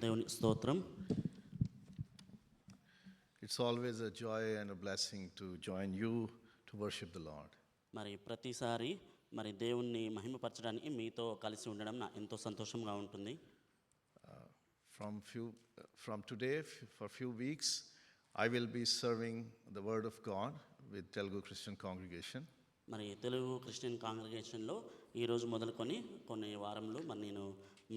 దేవుని స్తోత్రం. It's always a joy and a blessing to join you to worship the Lord. మరి ప్రతిసారి మరి దేవుణ్ణి మహిమపరచడానికి మీతో కలిసి ఉండడం నాకు ఎంతో సంతోషంగా ఉంటుంది. From today for few weeks I will be serving the word of God with Telugu Christian congregation. మరి తెలుగు క్రిస్టియన్ కాంగ్రిగేషన్లో ఈరోజు మొదలుకొని కొన్ని వారంలో మరి నేను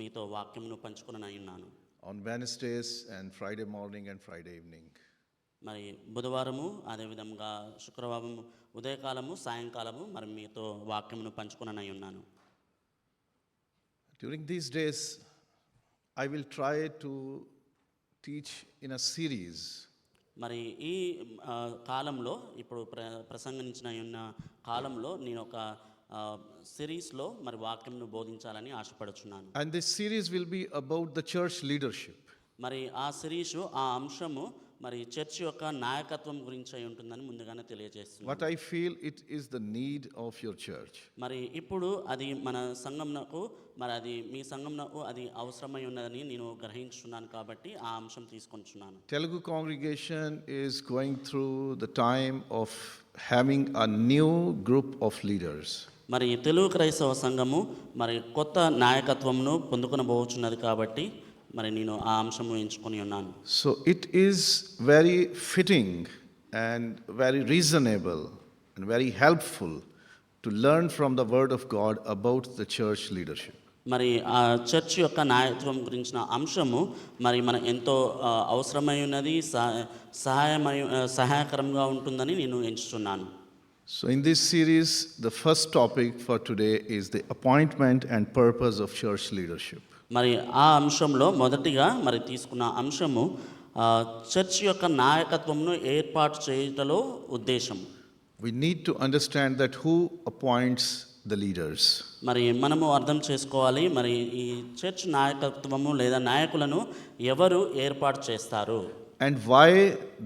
మీతో వాక్యంను పంచుకుని ఉన్నాను. On Wednesdays and Friday morning and Friday evening. మరి బుధవారము అదేవిధంగా శుక్రవారం ఉదయకాలము సాయంకాలము మరి మీతో వాక్యమును పంచుకుని ఉన్నాను. During these days I will try to teach in a series. మరి ఈ కాలంలో ఇప్పుడు ప్రసంగించిన ఉన్న కాలంలో నేను ఒక సిరీస్లో మరి వాక్యంను బోధించాలని ఆశపడుచున్నాను. And this series will be about the church leadership. మరి ఆ సిరీసు ఆ అంశము మరి చర్చ్ యొక్క నాయకత్వం గురించి అయి ఉంటుందని ముందుగానే తెలియజేస్తున్నాను. What I feel it is the need of your church. మరి ఇప్పుడు అది మన సంఘంనకు మరి అది మీ సంఘంనకు అది అవసరమై ఉన్నదని నేను గ్రహించున్నాను కాబట్టి ఆ అంశం తీసుకొచ్చున్నాను. Telugu congregation is going through the time of having a new group of leaders. మరి తెలుగు క్రైస్తవ సంఘము మరి కొత్త నాయకత్వంను పొందుకొనబోచున్నది కాబట్టి మరి నేను ఆ అంశము ఎంచుకొని ఉన్నాను. So it is very fitting and very reasonable and very helpful to learn from the word of God about the church leadership. మరి ఆ చర్చ్ యొక్క నాయకత్వం గురించిన అంశము మరి మన ఎంతో అవసరమై ఉన్నది, సహాయకరంగా ఉంటుందని నేను ఎంచుతున్నాను. So in this series the first topic for today is the appointment and purpose of church leadership. మరి ఆ అంశంలో మొదటిగా మరి తీసుకున్న అంశము చర్చ్ యొక్క నాయకత్వంను ఏర్పాటు చేయటంలో ఉద్దేశం. We need to understand that who appoints the leaders. మరి మనము అర్థం చేసుకోవాలి మరి ఈ చర్చ్ నాయకత్వము లేదా నాయకులను ఎవరు ఏర్పాటు చేస్తారు, And why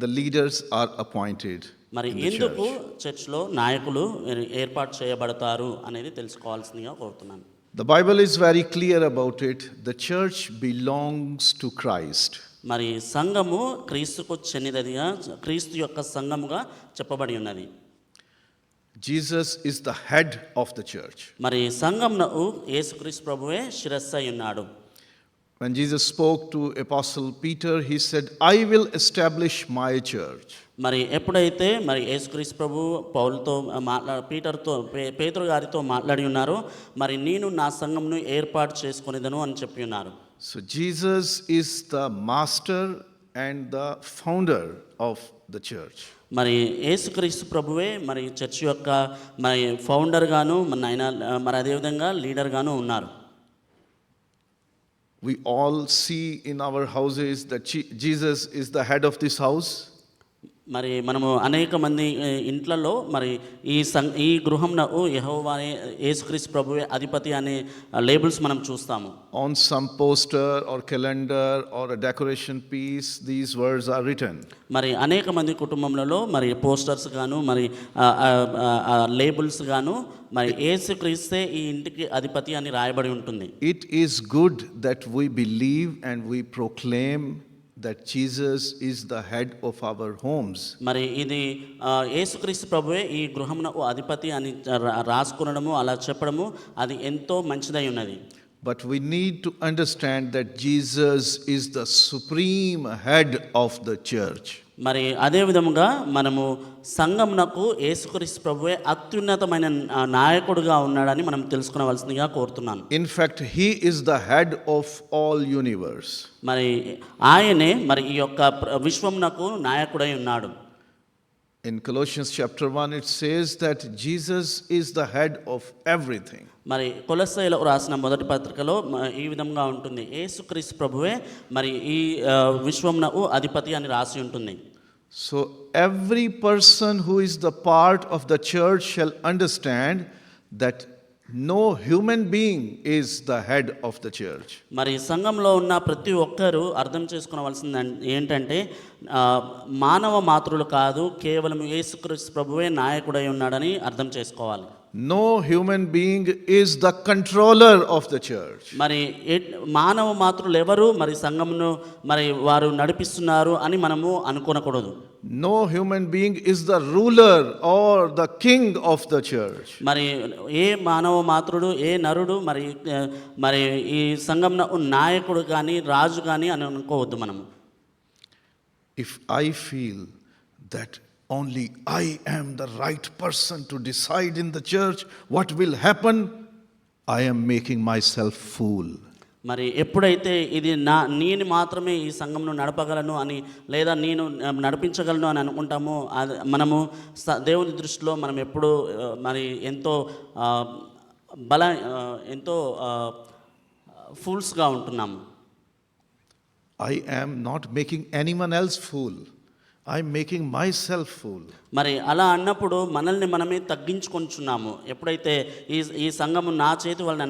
the leaders are appointed. మరి ఎందుకు చర్చ్లో నాయకులు ఏర్పాటు చేయబడతారు అనేది తెలుసుకోవాల్సిందిగా కోరుతున్నాను. The Bible is very clear about it. The church belongs to Christ. మరి సంఘము క్రీస్తుకు చెందినదిగా, క్రీస్తు యొక్క సంఘముగా చెప్పబడి ఉన్నది. Jesus is the head of the church. మరి సంఘమునకు యేసుక్రీస్తు ప్రభువే శిరస్సు అయి ఉన్నాడు. When Jesus spoke to Apostle Peter, he said, I will establish my church. మరి ఎప్పుడైతే మరి యేసుక్రీస్తు ప్రభు పౌలుతో పేతురు గారితో మాట్లాడి ఉన్నారో మరి నేను నా సంఘమును ఏర్పాటు చేసుకొనిదను అని చెప్పి ఉన్నారు. So Jesus is the master and the founder of the church. మరి యేసుక్రీస్తు ప్రభువే మరి చర్చ్ యొక్క మరి ఫౌండర్ గాను మరి అదేవిధంగా లీడర్ గాను ఉన్నారు. We all see in our houses that Jesus is the head of this house. మరి మనము అనేక మంది ఇంట్లలో మరి ఈ గృహంనకు యెహోవానే యేసుక్రీస్తు ప్రభువే అధిపతి అనే లేబుల్స్ మనం చూస్తాము. On some poster or calendar or a decoration piece, these words are written. మరి అనేక మంది కుటుంబంలో మరి పోస్టర్స్ గాను మరి లేబుల్స్ గాను మరి యేసుక్రీస్తే ఈ ఇంటికి అధిపతి అని రాయబడి ఉంటుంది. It is good that we believe and we proclaim that Jesus is the head of our homes. మరి ఇది యేసుక్రీస్తు ప్రభువే ఈ గృహమునకు అధిపతి అని రాసుకొనడము అలా చెప్పడము అది ఎంతో మంచిదై ఉన్నది. But we need to understand that Jesus is the supreme head of the church. మరి అదే విధముగా మనము సంఘమునకు యేసుక్రీస్తు ప్రభువే అత్యున్నతమైన నాయకుడుగా ఉన్నాడని మనం తెలుసుకోవాల్సిందిగా కోరుతున్నాను. In fact, he is the head of all universe. మరి ఆయనే మరి ఈ యొక్క విశ్వమునకు నాయకుడై ఉన్నాడు. In Colossians chapter 1 it says that Jesus is the head of everything. మరి కొలస్సీయులకు రాసిన మొదటి పత్రికలో ఈ విధంగా ఉంటుంది, యేసుక్రీస్తు ప్రభువే మరి ఈ విశ్వమునకు అధిపతి అని రాసి ఉంటుంది. So every person who is the part of the church shall understand that no human being is the head of the church. మరి సంఘంలో ఉన్న ప్రతి ఒక్కరూ అర్థం చేసుకోవాల్సింది ఏంటంటే మానవ మాతృలు కాదు, కేవలం యేసుక్రీస్తు ప్రభువే నాయకుడై ఉన్నాడని అర్థం చేసుకోవాలి. no human being is the controller of the church. మరి మానవ మాత్రులు ఎవరు మరి సంఘమును మరి వారు నడిపిస్తున్నారు అని మనము అనుకోనకూడదు. No human being is the ruler or the king of the church. మరి ఏ మానవ మాత్రుడు ఏ నరుడు మరి ఈ సంఘంలో నాయకుడు కానీ రాజు కానీ అని అనుకోవద్దు మనము. If I feel that only I am the right person to decide in the church what will happen, I am making myself fool. మరి ఎప్పుడైతే ఇది నేను మాత్రమే ఈ సంఘంను నడపగలను అని లేదా నేను నడిపించగలను అని అనుకుంటామో అది మనము దేవుని దృష్టిలో మనం ఎప్పుడు మరి ఎంతో ఎంతో ఫూల్స్గా ఉంటున్నాము. I am not making anyone else fool. I am making myself fool. మరి అలా అన్నప్పుడు మనల్ని మనమే తగ్గించుకొంచున్నాము. ఎప్పుడైతే ఈ సంఘము నా చేతి వలన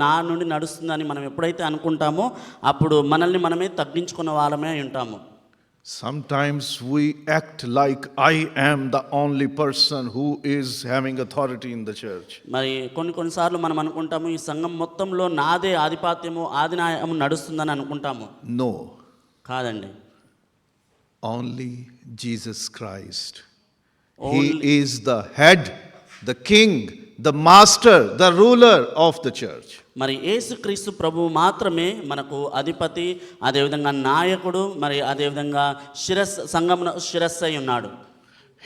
నా నుండి నడుస్తుందని మనం ఎప్పుడైతే అనుకుంటామో అప్పుడు మనల్ని మనమే తగ్గించుకున్న వాళ్ళమే ఉంటాము. Sometimes we act like I am the only person who is having authority in the church. మరి కొన్నిసార్లు మనం అనుకుంటాము ఈ సంఘం మొత్తంలో నాదే ఆధిపత్యము ఆధినాయము నడుస్తుందని అనుకుంటాము. No. కాదండి. Only Jesus Christ. He is the head, the king, the master, the ruler of the church. మరి యేసుక్రీస్తు ప్రభువు మాత్రమే మనకు అధిపతి, అదేవిధంగా నాయకుడు, మరి అదేవిధంగా సంఘమున శిరస్సు అయి ఉన్నాడు.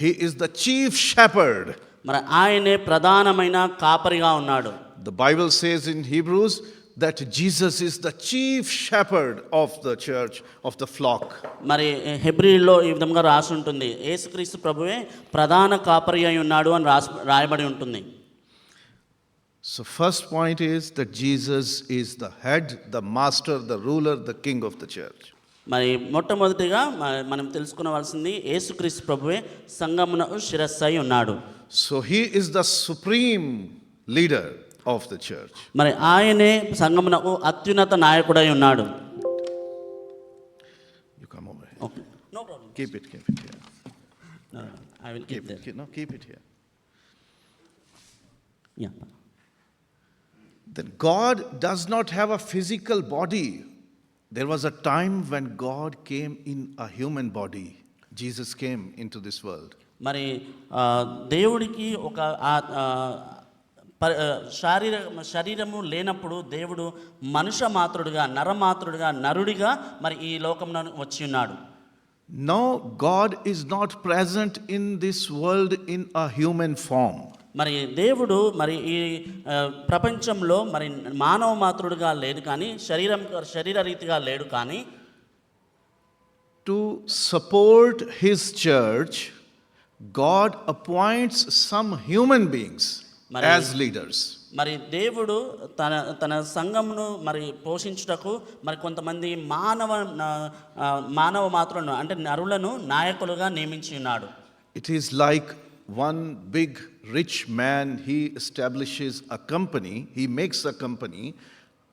He is the chief shepherd. మరి ఆయనే ప్రధానమైన కాపరిగా ఉన్నాడు. The Bible says in Hebrews that Jesus is the chief shepherd of the church, of the flock. మరి హెబ్రీలో ఈ విధంగా రాసి ఉంటుంది, యేసుక్రీస్తు ప్రభువే ప్రధాన కాపరి అయి ఉన్నాడు అని రాయబడి ఉంటుంది. So first point is that Jesus is the head, the master, the ruler, the king of the church. మరి మొట్టమొదటిగా మనం తెలుసుకోవాల్సింది యేసుక్రీస్తు ప్రభువే సంఘమున శిరస్సు అయి ఉన్నాడు. So he is the supreme leader of the church. మరి ఆయనే సంఘమునకు అత్యున్నత నాయకుడై ఉన్నాడు. You come over here. Okay, no problem. Keep it here. No, I will keep there. Keep it here. Yeah. Then God does not have a physical body. There was a time when God came in a human body. Jesus came into this world. మరి దేవుడికి ఒక శరీరము లేనప్పుడు దేవుడు మనుష్య మాత్రుడిగా నరుడిగా మరి ఈ లోకంలో వచ్చి ఉన్నాడు. Now God is not present in this world in a human form. మరి దేవుడు మరి ఈ ప్రపంచంలో మరి మానవ మాత్రుడిగా లేదు కానీ శరీర రీతిగా లేడు కానీ to support his church, God appoints some human beings as leaders. మరి దేవుడు తన సంఘమును మరి పోషించుటకు మరి కొంతమంది మానవ మాత్రులను అంటే నరులను నాయకులుగా నియమించి ఉన్నాడు. It is like one big rich man, he establishes a company, he makes a company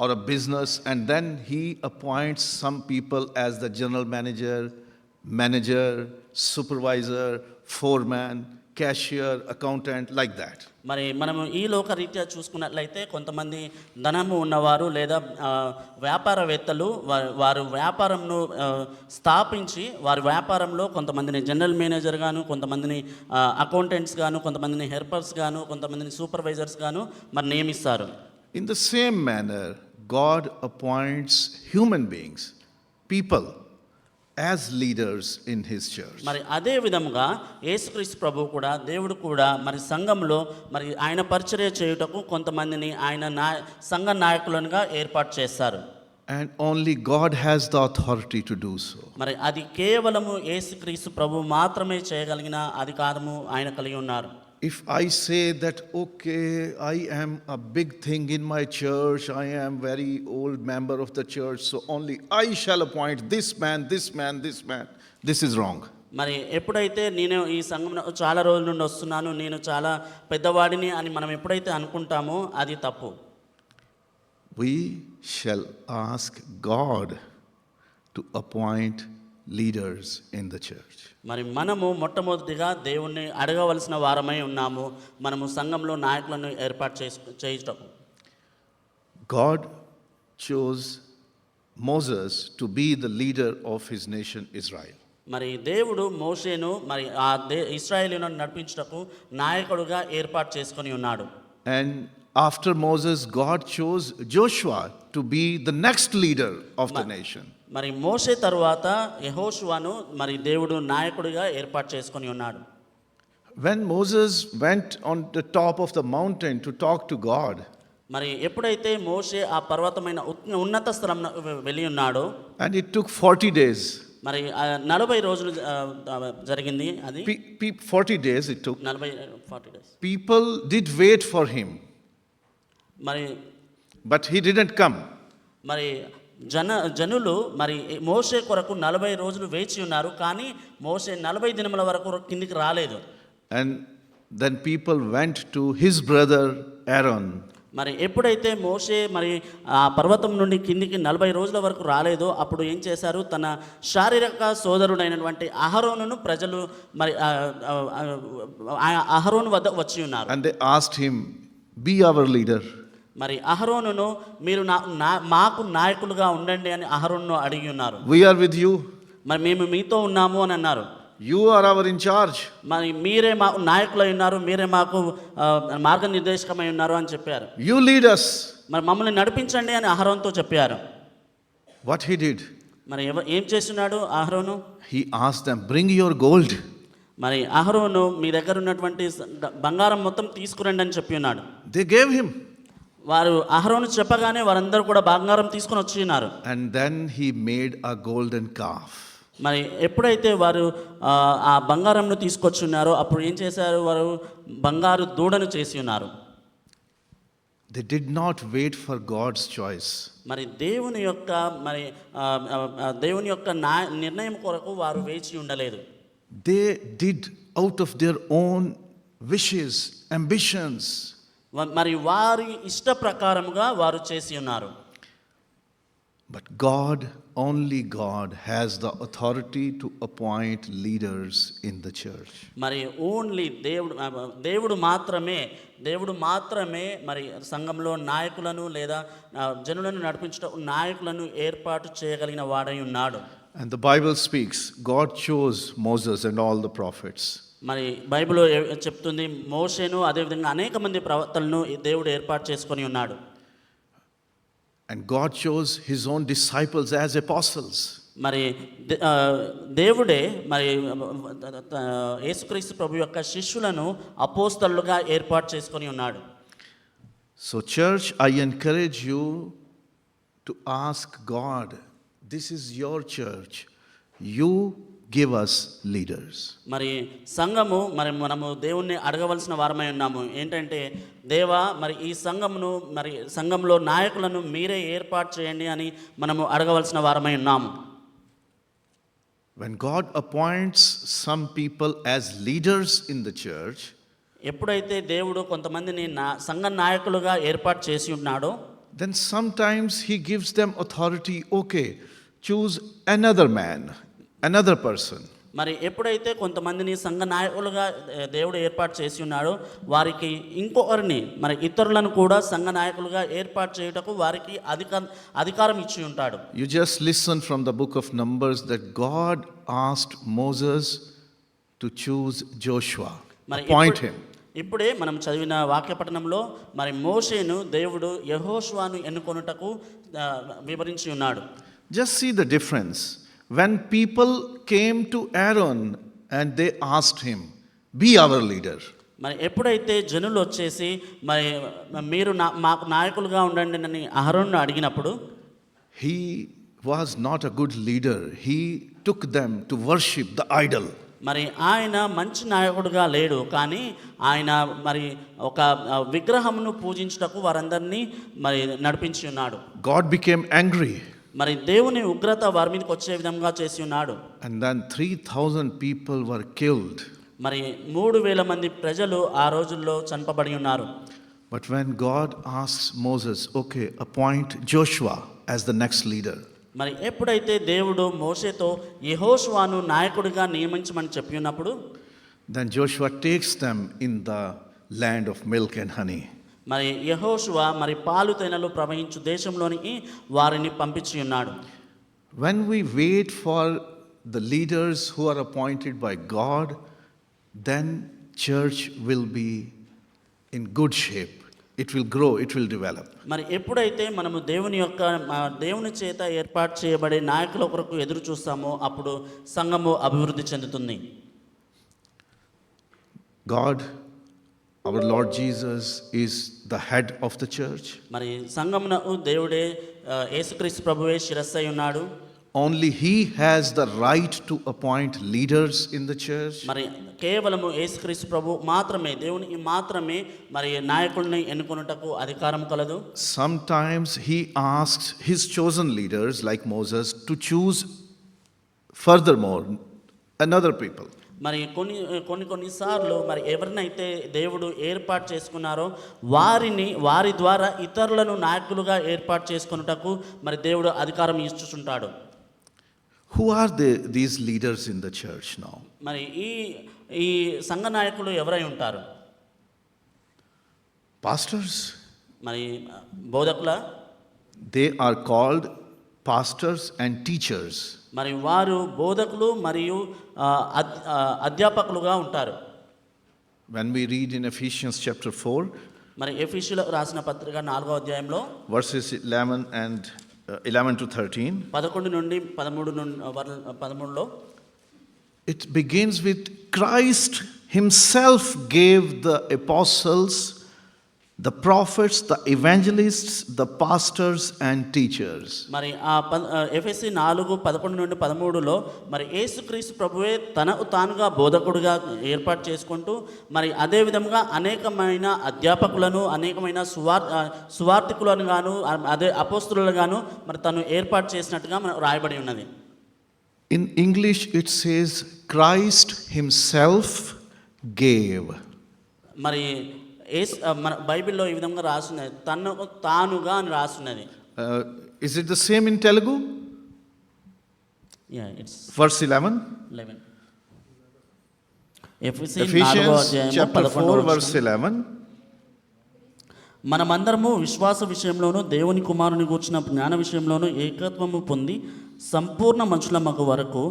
or a business, and then he appoints some people as the general manager, supervisor, foreman, cashier, accountant, like that. మరి మనము ఈ లోకరీత్యా చూసుకున్నట్లయితే కొంతమంది ధనము ఉన్నవారు లేదా వ్యాపారవేత్తలు వారు వ్యాపారంను స్థాపించి వారి వ్యాపారంలో కొంతమందిని జనరల్ మేనేజర్ గాను, కొంతమందిని అకౌంటెంట్స్ గాను, కొంతమందిని హెల్పర్స్ గాను, కొంతమందిని సూపర్వైజర్స్ గాను మరి నియమిస్తారు. In the same manner, God appoints human beings, people, as leaders in his church. మరి అదే విధముగా యేసుక్రీస్తు ప్రభువు కూడా దేవుడు కూడా మరి సంఘంలో మరి ఆయన పరిచర్య చేయుటకు కొంతమందిని ఆయన సంఘ నాయకులుగా ఏర్పాటు చేస్తారు. And only God has the authority to do so. మరి అది కేవలము యేసుక్రీస్తు ప్రభువు మాత్రమే చేయగలిగిన అధికారము ఆయన కలిగి ఉన్నారు. If I say that, okay, I am a big thing in my church, I am very old member of the church, so only I shall appoint this man, this is wrong. మరి ఎప్పుడైతే నేను ఈ సంఘంలో చాలా రోజుల నుండి వస్తున్నాను, నేను చాలా పెద్దవాడిని అని మనం ఎప్పుడైతే అనుకుంటామో అది తప్పు. We shall ask God to appoint leaders in the church. మరి మనము మొట్టమొదటిగా దేవుణ్ణి అడగవలసిన వారమై ఉన్నాము. మనము సంఘంలో నాయకులను ఏర్పాటు చేయటం. God chose Moses to be the leader of his nation Israel. మరి దేవుడు మోషేను మరి ఆ ఇశ్రాయేలును నడిపించుటకు నాయకుడుగా ఏర్పాటు చేసుకొని ఉన్నాడు. And after Moses, God chose Joshua to be the next leader of the nation. మరి మోషే తరువాత యెహోషువను మరి దేవుడు నాయకుడిగా ఏర్పాటు చేసుకొని ఉన్నాడు. When Moses went on the top of the mountain to talk to God, మరి ఎప్పుడైతే మోషే ఆ పర్వతమైన ఉన్నత స్థలం వెళ్ళి ఉన్నాడో, and it took 40 days. మరి 40 రోజులు జరిగింది అది. 40 days it took. 40 days. People did wait for him, మరి but he didn't come. మరి జనులు మరి మోషే కొరకు 40 రోజులు వేచి ఉన్నారు, కానీ మోషే 40 దినముల వరకు కిందికి రాలేదు. And then people went to his brother Aaron. మరి ఎప్పుడైతే మోషే మరి ఆ పర్వతం నుండి కిందికి 40 రోజుల వరకు రాలేదో, అప్పుడు ఏం చేశారు, తన శారీరక సోదరుడైనటువంటి అహరోనును ప్రజలు మరి అహరోను వద్ద వచ్చి ఉన్నారు. And they asked him, be our leader. మరి అహరోనును మీరు మాకు నాయకులుగా ఉండండి అని అహరోనును అడిగి ఉన్నారు. We are with you. మరి మేము మీతో ఉన్నాము అని అన్నారు. You are our in charge. మరి మీరే మా నాయకులై ఉన్నారు, మీరే మాకు మార్గనిర్దేశకమై ఉన్నారు అని చెప్పారు. You lead us. మరి మమ్మల్ని నడిపించండి అని అహరోనుతో చెప్పారు. What he did? మరి ఏం చేస్తున్నాడు అహరోను? He asked them, bring your gold. మరి అహరోను మీ దగ్గర ఉన్నటువంటి బంగారం మొత్తం తీసుకురండి అని చెప్పి ఉన్నాడు. They gave him. వారు అహరోను చెప్పగానే వారందరూ కూడా బంగారం తీసుకొని వచ్చి ఉన్నారు. And then he made a golden calf. మరి ఎప్పుడైతే వారు ఆ బంగారంను తీసుకొచ్చున్నారో, అప్పుడు ఏం చేశారు, వారు బంగారు దూడను చేసి ఉన్నారు. They did not wait for God's choice. మరి దేవుని యొక్క నిర్ణయం కొరకు వారు వేచి ఉండలేదు. They did out of their own wishes, ambitions. మరి వారి ఇష్ట ప్రకారముగా వారు చేసి ఉన్నారు. But God, only God has the authority to appoint leaders in the church. మరి ఓన్లీ దేవుడు మాత్రమే మరి సంఘంలో నాయకులను లేదా జనులను నడిపించడం నాయకులను ఏర్పాటు చేయగలిగిన వాడై ఉన్నాడు. And the Bible speaks, God chose Moses and all the prophets. మరి బైబిల్ చెప్తుంది, మోషేను అదేవిధంగా అనేక మంది ప్రవక్తలను దేవుడు ఏర్పాటు చేసుకొని ఉన్నాడు. And God chose his own disciples as apostles. మరి దేవుడే మరి యేసుక్రీస్తు ప్రభు యొక్క శిష్యులను అపోస్తలుగా ఏర్పాటు చేసుకొని ఉన్నాడు. So church, I encourage you to ask God, this is your church. You give us leaders. మరి సంఘము మనము దేవుణ్ణి అడగవలసిన వారమై ఉన్నాము. ఏంటంటే, దేవా మరి ఈ సంఘంలో నాయకులను మీరే ఏర్పాటు చేయండి అని మనము అడగవలసిన వారమై ఉన్నాము. When God appoints some people as leaders in the church, ఎప్పుడైతే దేవుడు కొంతమందిని సంఘ నాయకులుగా ఏర్పాటు చేసి ఉన్నాడో, then sometimes he gives them authority. Okay, choose another man, another person. మరి ఎప్పుడైతే కొంతమందిని సంఘ నాయకులుగా దేవుడు ఏర్పాటు చేసి ఉన్నాడో, వారికి ఇంకొకరిని మరి ఇతరులను కూడా సంఘ నాయకులుగా ఏర్పాటు చేయుటకు వారికి అధికారం ఇచ్చి ఉంటాడు. You just listen from the book of Numbers that God asked Moses to choose Joshua, appoint him. ఇప్పుడే మనం చదివిన వాక్యపఠనంలో మరి మోషేను దేవుడు యెహోషువను ఎన్నుకొనుటకు వివరించి ఉన్నాడు. Just see the difference. When people came to Aaron and they asked him, be our leader. మరి ఎప్పుడైతే జనులు వచ్చేసి మరి మీరు మాకు నాయకులుగా ఉండండి అని అహరోనును అడిగినప్పుడు, he was not a good leader. He took them to worship the idol. మరి ఆయన మంచి నాయకుడుగా లేడు, కానీ ఆయన మరి ఒక విగ్రహమును పూజించుటకు వారందరినీ మరి నడిపించి ఉన్నాడు. God became angry. మరి దేవుని ఉగ్రత వారి మీదకి వచ్చే విధంగా చేసి ఉన్నాడు. And then 3,000 people were killed. మరి 3,000 మంది ప్రజలు ఆ రోజుల్లో చంపబడి ఉన్నారు. But when God asks Moses, okay, appoint Joshua as the next leader. మరి ఎప్పుడైతే దేవుడు మోషేతో యెహోషువను నాయకుడిగా నియమించమని చెప్పి ఉన్నప్పుడు then Joshua takes them in the land of milk and honey. మరి యెహోషువ మరి పాలు తేనెలు ప్రవహించు దేశంలోనికి వారిని పంపించి ఉన్నాడు. When we wait for the leaders who are appointed by God, then church will be in good shape. It will grow, it will develop. మరి ఎప్పుడైతే మనము దేవుని చేత ఏర్పాటు చేయబడే నాయకుల కొరకు ఎదురు చూస్తామో అప్పుడు సంఘము అభివృద్ధి చెందుతుంది. God, our Lord Jesus, is the head of the church. మరి సంఘమునకు దేవుడే యేసుక్రీస్తు ప్రభువే శిరస్సై ఉన్నాడు. Only He has the right to appoint leaders in the church. మరి కేవలము యేసుక్రీస్తు ప్రభు మాత్రమే దేవునికి మాత్రమే మరి నాయకుల్ని ఎన్నుకొనుటకు అధికారం కలదు. Sometimes He asks His chosen leaders, like Moses, to choose furthermore another people. మరి కొన్నిసార్లు మరి ఎవరినైతే దేవుడు ఏర్పాటు చేసుకున్నారో వారి ద్వారా ఇతరులను నాయకులుగా ఏర్పాటు చేసుకొనుటకు మరి దేవుడు అధికారం ఇచ్చుచుంటాడు. Who are these leaders in the church now? మరి ఈ సంఘ నాయకులు ఎవరై ఉంటారు? Pastors. మరి బోధకుల? They are called pastors and teachers. మరి వారు బోధకులు మరియు అధ్యాపకులుగా ఉంటారు. When we read in Ephesians chapter 4, మరి ఎఫెసీయులకు రాసిన పత్రిక 4వ అధ్యాయంలో verses 11 to 13, 11 నుండి 13లో it begins with Christ Himself gave the apostles, the prophets, the evangelists, the pastors and teachers. మరి ఎఫెసీ 4:11 నుండి 13లో మరి యేసుక్రీస్తు ప్రభువే తనకు తానుగా బోధకుడిగా ఏర్పాటు చేసుకుంటూ మరి అదే విధంగా అనేకమైన అధ్యాపకులను అనేకమైన సువార్థికులను గాను అదే అపోస్తులను గాను మరి తను ఏర్పాటు చేసినట్టుగా మనకు రాయబడి ఉన్నది. In English it says Christ Himself gave. మరి మన బైబిల్లో ఈ విధంగా రాస్తున్నది తనకు తానుగా అని రాస్తున్నది. Is it the same in Telugu? Yeah, it's verse 11. Ephesians chapter 4 verse 11. మనమందరము విశ్వాస విషయంలోనూ దేవుని కుమారుని గూర్చిన జ్ఞాన విషయంలోనూ ఏకత్వము పొంది సంపూర్ణ మనుషులమగు వరకు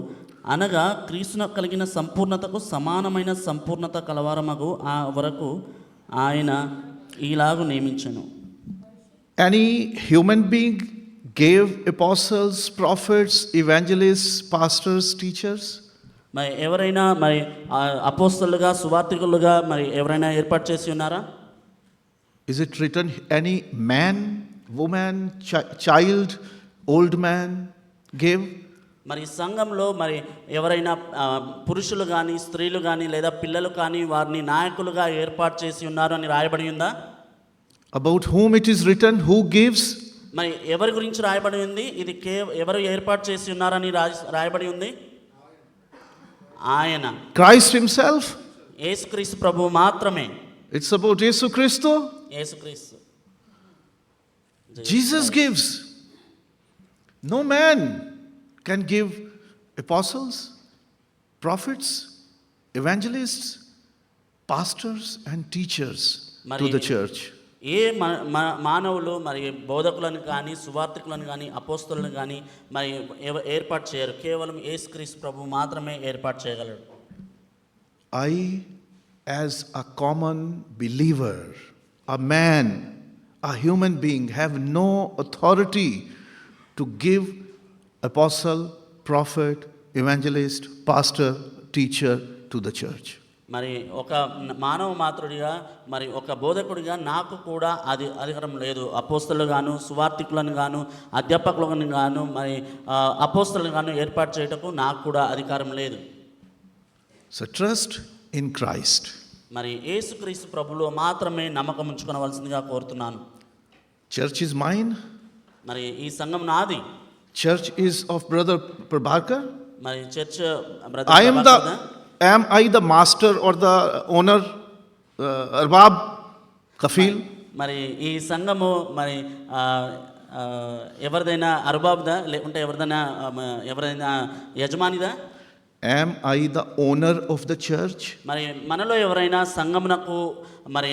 అనగా క్రీస్తున కలిగిన సంపూర్ణతకు సమానమైన సంపూర్ణత కలవారమగు ఆ వరకు ఆయన ఈలాగు నియమించెను. Any human being gave apostles, prophets, evangelists, pastors, teachers? మరి ఎవరైనా మరి అపోస్తలుగా సువార్థికులుగా మరి ఎవరైనా ఏర్పాటు చేసి ఉన్నారా? Is it written any man, woman, child, old man gave? మరి సంఘంలో మరి ఎవరైనా పురుషులు కానీ స్త్రీలు కానీ లేదా పిల్లలు కానీ వారిని నాయకులుగా ఏర్పాటు చేసి ఉన్నారు అని రాయబడి ఉందా? About whom it is written, who gives? మరి ఎవరి గురించి రాయబడి ఉంది? ఇది ఎవరు ఏర్పాటు చేసి ఉన్నారని రాయబడి ఉంది? ఆయన, Christ Himself. యేసుక్రీస్తు ప్రభువు మాత్రమే. It's about Yesu Christo. యేసుక్రీస్తు. Jesus gives. No man can give apostles, prophets, evangelists, pastors and teachers to the church. ఏ మానవులు మరి బోధకులను కానీ సువార్థికులను కానీ అపోస్తలులను కానీ మరి ఏర్పాటు చేయరు. కేవలం యేసుక్రీస్తు ప్రభు మాత్రమే ఏర్పాటు చేయగలడు. I, as a common believer, a man, a human being, have no authority to give apostle, prophet, evangelist, pastor, teacher to the church. మరి ఒక మానవ మాతృడిగా మరి ఒక బోధకుడిగా నాకు కూడా అధికారం లేదు. అపోస్తలు గాను సువార్థికులను గాను అధ్యాపకులను గాను మరి అపోస్తలను గాను ఏర్పాటు చేయటకు నాకు కూడా అధికారం లేదు. So trust in Christ. మరి యేసుక్రీస్తు ప్రభువులో మాత్రమే నమ్మకం ఉంచుకోవాల్సిందిగా కోరుతున్నాను. Church is mine. మరి ఈ సంఘం నాది. Church is of Brother Prabhakar. మరి church am I the master or the owner, Arbab, Kafil? మరి ఈ సంఘము మరి ఎవరిదైనా అరుబాబుదా లేకుంటే ఎవరైనా యజమానిదా? Am I the owner of the church? మరి మనలో ఎవరైనా సంఘమునకు మరి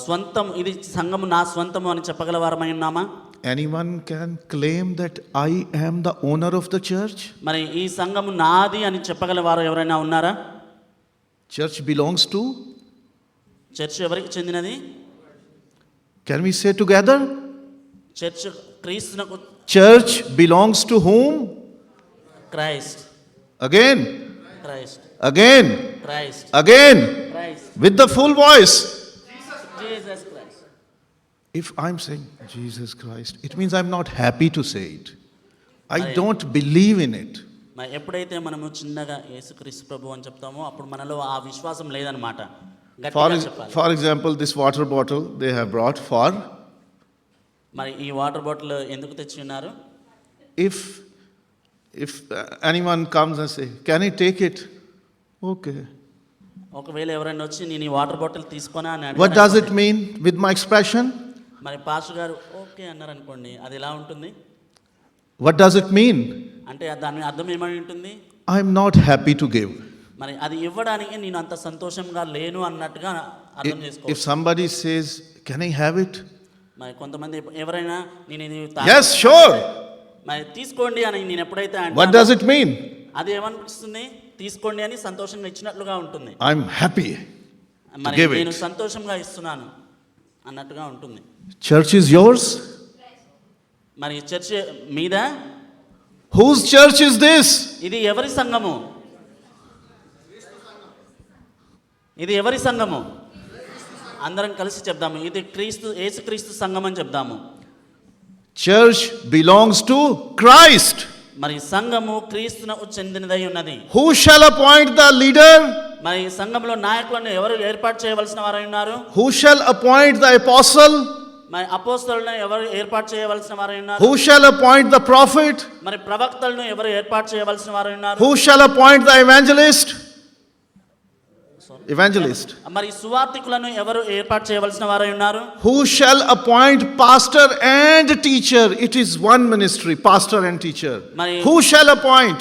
స్వంతం, ఇది సంఘము నా స్వంతము అని చెప్పగలవారమై ఉన్నామా? Anyone can claim that I am the owner of the church? మరి ఈ సంఘము నాది అని చెప్పగలవారు ఎవరైనా ఉన్నారా? Church belongs to? చర్చ్ ఎవరికి చెందినది? Can we say together? Church క్రీస్తునకు. Church belongs to whom? Christ. Again. Christ. Again. Christ. Again. Christ. With the full voice. Jesus Christ. If I'm saying Jesus Christ, it means I'm not happy to say it. I don't believe in it. మరి ఎప్పుడైతే మనము చిన్నగా యేసుక్రీస్తు ప్రభు అని చెప్తామో అప్పుడు మనలో ఆ విశ్వాసం లేదనమాట. గట్టిగా చెప్పాలి. For example, this water bottle they have brought for. మరి ఈ వాటర్ బాటిల్ ఎందుకు తెచ్చి ఉన్నారు? If anyone comes and say, "Can I take it?" Okay. ఒకవేళ ఎవరైనా వచ్చి నేను ఈ వాటర్ బాటిల్ తీసుకోనా అని What does it mean with my expression? మరి పాస్టర్ గారు ఓకే అన్నారు అనుకోండి, అది ఎలా ఉంటుంది? What does it mean? అంటే దాని అర్థం ఏమని ఉంటుంది? I'm not happy to give. మరి అది ఇవ్వడానికి నేను అంత సంతోషంగా లేను అన్నట్టుగా అర్థం చేసుకో. If somebody says, "Can I have it?" మరి కొంతమంది ఎవరైనా నేను ఇది Yes, sure. మరి తీసుకోండి అని నేను ఎప్పుడైతే అంటే What does it mean? అది ఏమనిపిస్తుంది? తీసుకోండి అని సంతోషంగా ఇచ్చినట్లుగా ఉంటుంది. I'm happy. మరి give it. నేను సంతోషంగా ఇస్తున్నాను అన్నట్టుగా ఉంటుంది. Church is yours? మరి చర్చ్ మీద? Whose church is this? ఇది ఎవరి సంఘము? ఇది ఎవరి సంఘము? అందరం కలిసి చెప్దాము, ఇది యేసుక్రీస్తు సంఘం అని చెప్దాము. Church belongs to Christ. మరి సంఘము క్రీస్తునకు చెందినదై ఉన్నది. Who shall appoint the leader? మరి సంఘంలో నాయకులను ఎవరు ఏర్పాటు చేయవలసిన వారై ఉన్నారు? Who shall appoint the apostle? మరి అపోస్తలులను ఎవరు ఏర్పాటు చేయవలసిన వారై ఉన్నారు? Who shall appoint the prophet? మరి ప్రవక్తలను ఎవరు ఏర్పాటు చేయవలసిన వారై ఉన్నారు? Who shall appoint the evangelist? Evangelist. మరి సువార్తికులను ఎవరు ఏర్పాటు చేయవలసిన వారై ఉన్నారు? Who shall appoint pastor and teacher? It is one ministry, pastor and teacher. Who shall appoint?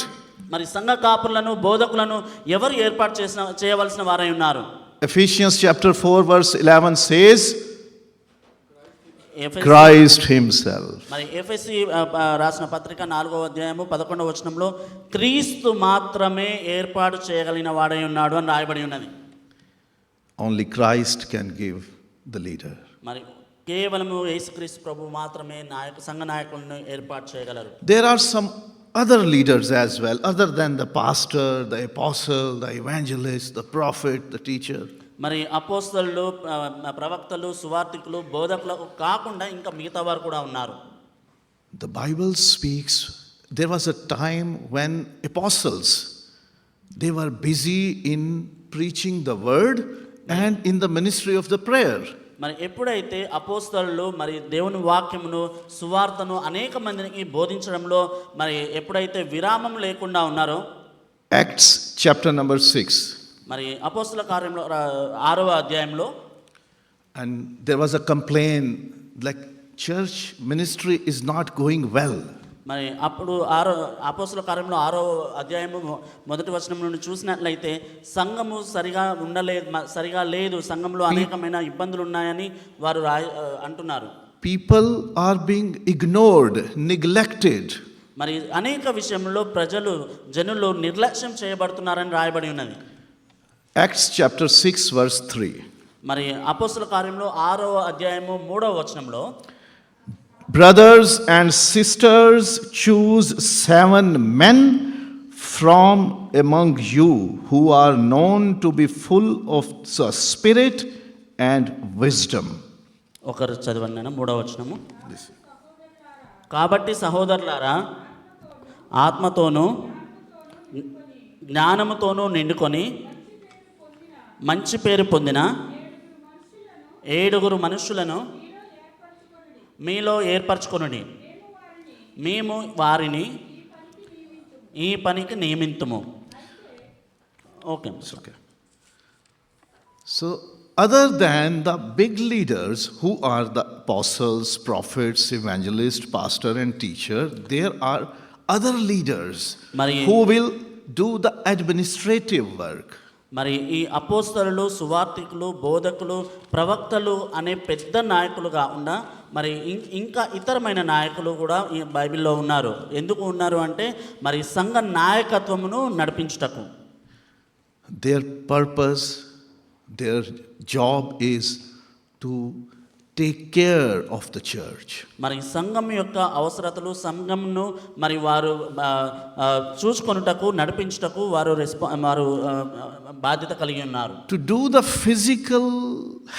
మరి సంఘ కాపురులను బోధకులను ఎవరు ఏర్పాటు చేయవలసిన వారై ఉన్నారు? Ephesians chapter 4 verse 11 says Christ himself. మరి ఎఫెసీ రాసిన పత్రిక 4వ అధ్యాయము 11వ వచనంలో క్రీస్తు మాత్రమే ఏర్పాటు చేయగలిగిన వాడై ఉన్నాడు అని రాయబడి ఉన్నది. Only Christ can give the leader. మరి కేవలము యేసుక్రీస్తు ప్రభు మాత్రమే సంఘ నాయకులను ఏర్పాటు చేయగలరు. There are some other leaders as well, other than the pastor, the apostle, the evangelist, the prophet, the teacher. మరి అపోస్తలులు, ప్రవక్తలు, సువార్తికులు, బోధకులు కాకుండా ఇంకా మిగతా వారు కూడా ఉన్నారు. The Bible speaks, there was a time when apostles, they were busy in preaching the word and in the ministry of the prayer. మరి ఎప్పుడైతే అపోస్తలులు మరి దేవుని వాక్యమును సువార్తను అనేక మందికి బోధించడంలో మరి ఎప్పుడైతే విరామం లేకుండా ఉన్నారో, Acts chapter number 6. మరి అపోస్తల కార్యంలో 6వ అధ్యాయంలో, and there was a complaint like church ministry is not going well. మరి అప్పుడు అపోస్తల కార్యంలో 6వ అధ్యాయము 1వ వచనం నుండి చూసినట్లయితే సంఘము సరిగా లేదు, సంఘంలో అనేకమైన ఇబ్బందులు ఉన్నాయని వారు అంటున్నారు. People are being ignored, neglected. మరి అనేక విషయంలో జనులు నిర్లక్ష్యం చేయబడుతున్నారని రాయబడి ఉన్నది. Acts chapter 6 verse 3. మరి అపోస్తల కార్యంలో 6వ అధ్యాయము 3వ వచనంలో, brothers and sisters, choose 7 men from among you who are known to be full of the spirit and wisdom. ఒకరు చదవండి అన్న 3వ వచనము. కాబట్టి సహోదరులారా, ఆత్మతోనూ జ్ఞానముతోనూ నిండుకొని మంచి పేరు పొందిన 7 మనుషులను మీలో ఏర్పరచుకొనుడి, మేము వారిని ఈ పనికి నియమింతుము. Okay. Okay. So other than the big leaders who are the apostles, prophets, evangelists, pastor and teacher, there are other leaders Mari- who will do the administrative work. మరి ఈ అపోస్తలులు, సువార్తికులు, బోధకులు, ప్రవక్తలు అనే పెద్ద నాయకులు కాకుండా మరి ఇంకా ఇతరమైన నాయకులు కూడా ఈ బైబిల్లో ఉన్నారు. ఎందుకు ఉన్నారు అంటే మరి సంఘ నాయకత్వమును నడిపించుటకు. Their purpose, their job is to take care of the church. మరి సంఘం యొక్క అవసరతలు, సంఘంను మరి వారు చూసుకొనుటకు, నడిపించుటకు వారు బాధ్యత కలిగి ఉన్నారు. To do the physical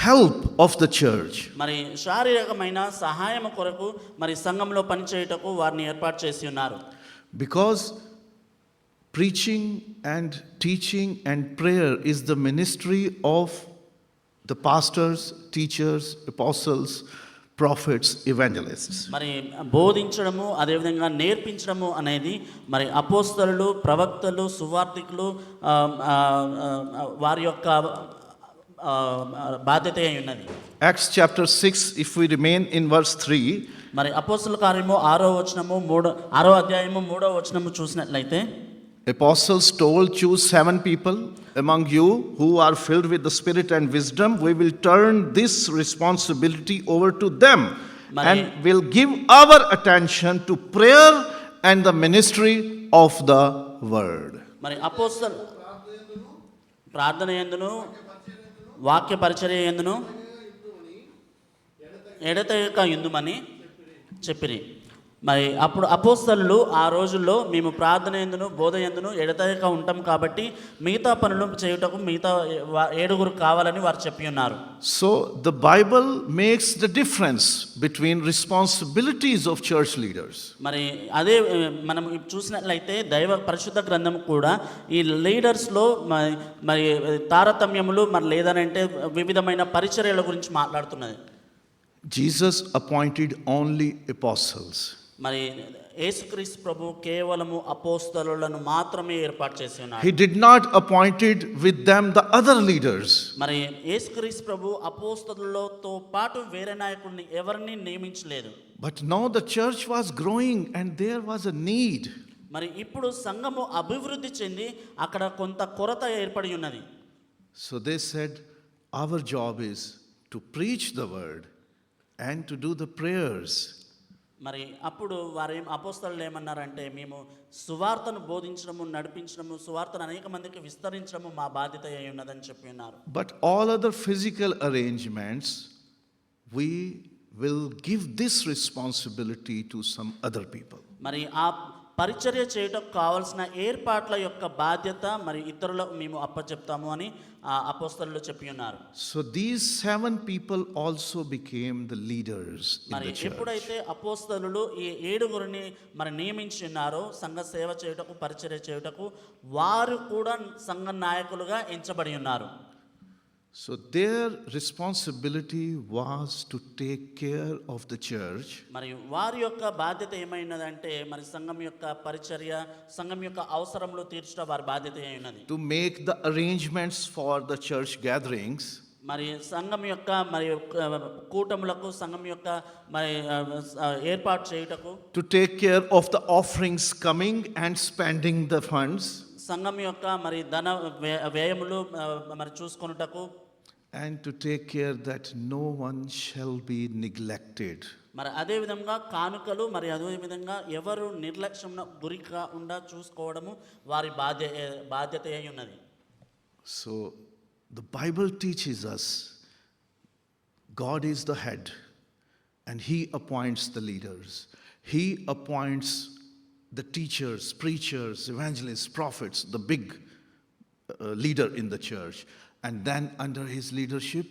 help of the church. మరి శారీరకమైన సహాయం కొరకు మరి సంఘంలో పనిచేయుటకు వారిని ఏర్పాటు చేసి ఉన్నారు. Because preaching and teaching and prayer is the ministry of the pastors, teachers, apostles, prophets, evangelists. మరి బోధించడము, అదేవిధంగా నేర్పించడము అనేది మరి అపోస్తలులు, ప్రవక్తలు, సువార్తికులు వారి యొక్క బాధ్యత అయి ఉన్నది. Acts chapter 6, if we remain in verse 3, మరి అపోస్తల కార్యము 6వ అధ్యాయము 3వ వచనము చూసినట్లయితే, apostles told, choose 7 people among you who are filled with the Spirit and wisdom. We will turn this responsibility over to them and will give our attention to prayer and the ministry of the word. మరి అపోస్తలు ప్రార్థన యందును వాక్య పరిచర్య యందును ఎడతెగక యుందుమని చెప్పిరి. మరి అప్పుడు అపోస్తలులు ఆ రోజుల్లో మేము ప్రార్థన యందును బోధ యందును ఎడతెగక ఉంటాం కాబట్టి మిగతా పనులు చేయుటకు మిగతా 7 కావాలని వారు చెప్పి ఉన్నారు. So the Bible makes the difference between responsibilities of church leaders. మరి అదే మనం చూసినట్లయితే దైవ పరిశుద్ధ గ్రంథం కూడా ఈ లీడర్స్లో మరి తారతమ్యములు మరి లేదనంటే వివిధమైన పరిచర్యల గురించి మాట్లాడుతున్నది. Jesus appointed only apostles. మరి యేసుక్రీస్తు ప్రభు కేవలము అపోస్తలులను మాత్రమే ఏర్పాటు చేసి ఉన్నారు. He did not appointed with them the other leaders. మరి యేసుక్రీస్తు ప్రభు అపోస్తలులతో పాటు వేరే నాయకుల్ని ఎవరిని నియమించలేదు. But now the church was growing and there was a need. మరి ఇప్పుడు సంఘము అభివృద్ధి చెంది అక్కడ కొంత కొరత ఏర్పడి ఉన్నది. So they said, our job is to preach the word and to do the prayers. మరి అప్పుడు అపోస్తలులు ఏమన్నారంటే, మేము సువార్తను బోధించడము, నడిపించడము, సువార్తను అనేక మందికి విస్తరించడము మా బాధ్యత అయి ఉన్నదని చెప్పి ఉన్నారు. But all other physical arrangements, we will give this responsibility to some other people. మరి ఆ పరిచర్య చేయటకు కావాల్సిన ఏర్పాట్ల యొక్క బాధ్యత మరి ఇతరులకు మేము అప్పచెప్తాము అని అపోస్తలులు చెప్పి ఉన్నారు. So these 7 people also became the leaders in మరి the church. ఎప్పుడైతే అపోస్తలులు ఈ 7 మరి నియమించి ఉన్నారో సంఘ సేవ చేయుటకు, పరిచర్య చేయుటకు, వారు కూడా సంఘ నాయకులుగా ఎంచబడి ఉన్నారు. So their responsibility was to take care of the church. మరి వారి యొక్క బాధ్యత ఏమైనదంటే మరి సంఘం యొక్క పరిచర్య, సంఘం యొక్క అవసరములు తీర్చుట వారి బాధ్యత అయినది. To make the arrangements for the church gatherings. మరి సంఘం యొక్క మరి కూటములకు, సంఘం యొక్క మరి ఏర్పాటు చేయుటకు, To take care of the offerings coming and spending the funds. సంఘం యొక్క మరి ధన వ్యయములు మరి చూసుకొనుటకు, and to take care that no one shall be neglected. మరి అదే విధంగా కానుకలు, మరి అదే విధంగా ఎవరు నిర్లక్ష్యం గురి కాకుండా చూసుకోవడము వారి బాధ్యత అయి ఉన్నది. So the Bible teaches us God is the head and he appoints the leaders. He appoints the teachers, preachers, evangelists, prophets, the big leader in the church. And then under his leadership,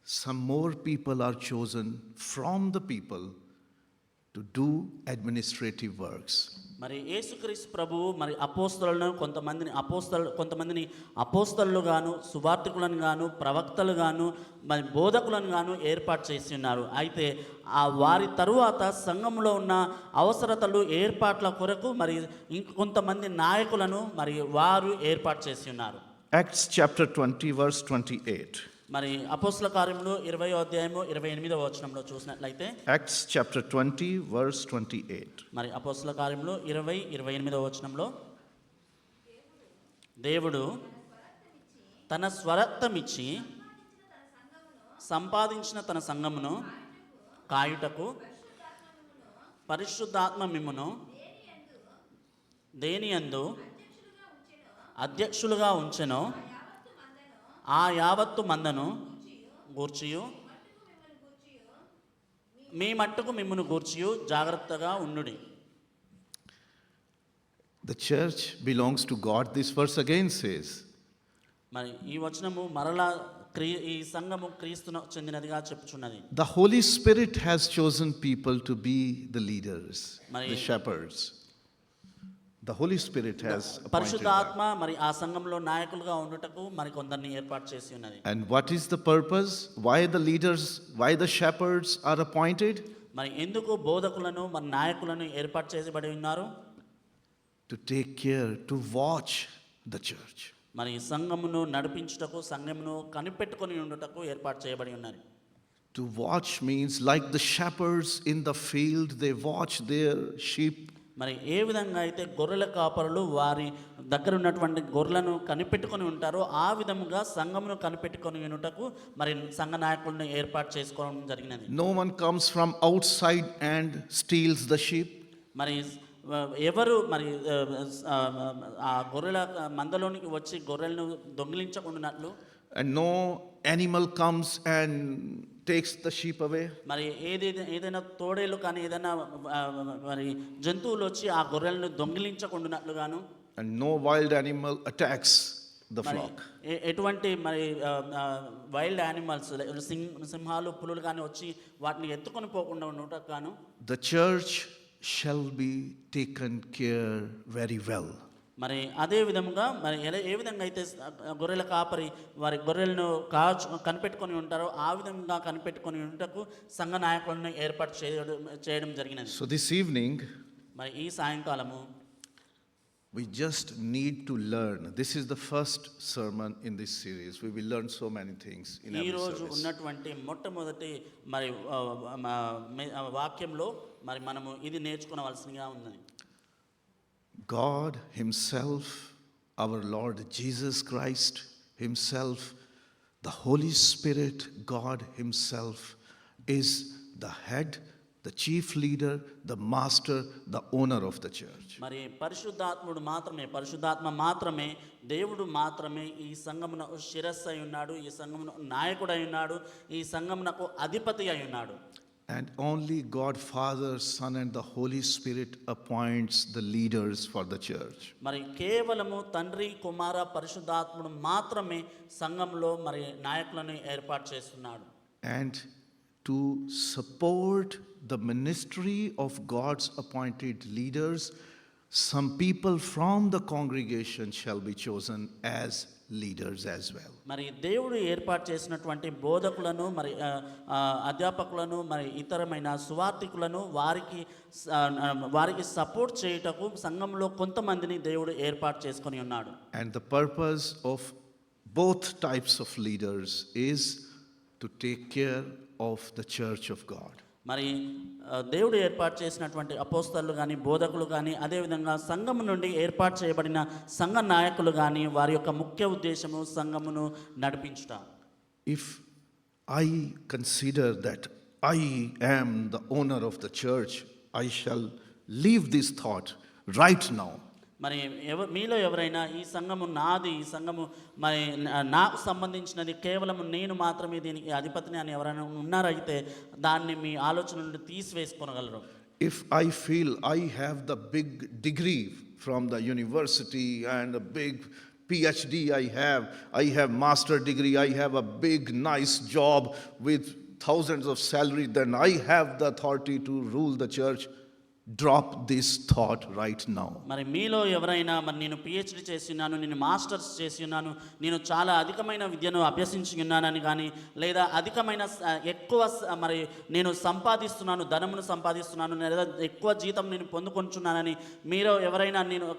some more people are chosen from the people to do administrative works. మరి యేసుక్రీస్తు ప్రభువు మరి అపోస్తలులను కొంతమందిని అపోస్తలులు గాను, సువార్తికులను గాను, ప్రవక్తలు గాను, మరి బోధకులను గాను ఏర్పాటు చేసి ఉన్నారు. అయితే ఆ వారి తరువాత సంఘంలో ఉన్న అవసరతలు, ఏర్పాట్ల కొరకు మరి ఇంకొంతమంది నాయకులను మరి వారు ఏర్పాటు చేసి ఉన్నారు. Acts chapter 20 verse 28. మరి అపోస్తల కార్యములు 20వ అధ్యాయము 28వ వచనంలో చూసినట్లయితే Acts chapter 20, verse 28. మరి అపోస్తల కార్యములు 28వ వచనంలో దేవుడు తన స్వరక్తమిచ్చి సంపాదించిన తన సంఘమును కాయుటకు పరిశుద్ధాత్మ మిమ్మును దేనియందు అధ్యక్షులుగా ఉంచెనో ఆ యావత్తు మందను గూర్చియు మీ మట్టుకు మిమ్మును గూర్చియు జాగ్రత్తగా ఉండుడి. The church belongs to God, this verse again says. మరి ఈ వచనము మరలా ఈ సంఘము క్రీస్తును చెందినదిగా చెప్పుచున్నది. The Holy Spirit has chosen people to be the leaders, the shepherds. The Holy Spirit has appointed పరిశుద్ధాత్మ మరి ఆ సంఘంలో నాయకులుగా ఉండుటకు మరి కొందరిని ఏర్పాటు చేసి ఉన్నది. And what is the purpose? Why the leaders, why the shepherds are appointed? మరి ఎందుకు బోధకులను మరి నాయకులను ఏర్పాటు చేయబడి ఉన్నారు? To take care, to watch the church. మరి సంఘమును నడిపించుటకు సంఘమును కనిపెట్టుకొని ఉండుటకు ఏర్పాటు చేయబడి ఉన్నది. To watch means like the shepherds in the field, they watch their sheep. మరి ఏ విధంగా అయితే గొర్రెల కాపరులు వారి దగ్గర ఉన్నటువంటి గొర్రెలను కనిపెట్టుకొని ఉంటారో ఆ విధముగా సంఘమును కనిపెట్టుకొని ఉండుటకు మరి సంఘ నాయకులను ఏర్పాటు చేసుకోవడం జరిగినది. No one comes from outside and steals the sheep. మరి ఎవరు మరి ఆ గొర్రెల మందలోనికి వచ్చి గొర్రెలను దొంగిలించకుండానట్లు, And no animal comes and takes the sheep away. మరి ఏదైనా తోడేలు కానీ ఏదైనా మరి జంతువులు వచ్చి ఆ గొర్రెలను దొంగిలించకుండానట్లుగాను, And no wild animal attacks the మరి flock. ఎటువంటి మరి వైల్డ్ యానిమల్స్ సింహాలు పులులు కానీ వచ్చి వాటిని ఎత్తుకొని పోకుండా ఉండటం గాను The church shall be taken care very well. మరి అదే విధముగా మరి ఏ విధంగా అయితే గొర్రెల కాపరి వారి గొర్రెలను కనిపెట్టుకొని ఉంటారో ఆ విధంగా కనిపెట్టుకొని ఉంటకు సంఘ నాయకులను ఏర్పాటు చేయడం జరిగినది. So this evening, మరి ఈ సాయంకాలము we just need to learn. This is the first sermon in this series. We will learn so many things in ఈ every రోజు service. ఉన్నటువంటి మొట్టమొదటి మరి వాక్యంలో మరి మనము ఇది నేర్చుకోవాల్సిందిగా ఉన్నది. God Himself, our Lord Jesus Christ Himself, the Holy Spirit, God Himself is the head, the chief leader, the master, the owner of the church. మరి పరిశుద్ధాత్మ మాత్రమే దేవుడు మాత్రమే ఈ సంఘమున శిరస్సు అయి ఉన్నాడు, ఈ సంఘమున నాయకుడు అయి ఉన్నాడు, ఈ సంఘమునకు అధిపతి అయి ఉన్నాడు. And only God, Father, Son, and the Holy Spirit appoints the leaders for the church. మరి కేవలము తండ్రి కుమార పరిశుద్ధాత్ముడు మాత్రమే సంఘంలో మరి నాయకులను ఏర్పాటు చేస్తున్నాడు. And to support the ministry of God's appointed leaders, some people from the congregation shall be chosen as leaders as well. మరి దేవుడు ఏర్పాటు చేసినటువంటి బోధకులను మరి అధ్యాపకులను మరి ఇతరమైన సువార్థికులను వారికి సపోర్ట్ చేయుటకు సంఘంలో కొంతమందిని దేవుడు ఏర్పాటు చేసుకొని ఉన్నాడు. And the purpose of both types of leaders is to take care of the church of God. మరి దేవుడు ఏర్పాటు చేసినటువంటి అపోస్తలులు కానీ బోధకులు కానీ అదేవిధంగా సంఘము నుండి ఏర్పాటు చేయబడిన సంఘ నాయకులు కానీ వారి యొక్క ముఖ్య ఉద్దేశము సంఘమును నడిపించుట. If I consider that I am the owner of the church, I shall leave this thought right now. మరి మీలో ఎవరైనా ఈ సంఘము నాది, ఈ సంఘము మరి నాకు సంబంధించినది, కేవలం నేను మాత్రమే దీనికి అధిపతిని అని ఎవరైనా ఉన్నారైతే దాన్ని మీ ఆలోచన నుండి తీసివేసుకోగలరు. If I feel I have the big degree from the university and a big PhD I have master degree, I have a big nice job with thousands of salary, then I have the authority to rule the church. drop this thought right now. మరి మీలో ఎవరైనా మరి నేను PhD చేసి ఉన్నాను, నేను masters చేసి ఉన్నాను, నేను చాలా అధికమైన విద్యను అభ్యసించి ఉన్నానని కానీ, లేదా అధికమైన ఎక్కువ మరి నేను సంపాదిస్తున్నాను, ధనమును సంపాదిస్తున్నాను, లేదా ఎక్కువ జీతం నేను పొందుకుంటున్నానని మీరు ఎవరైనా నేను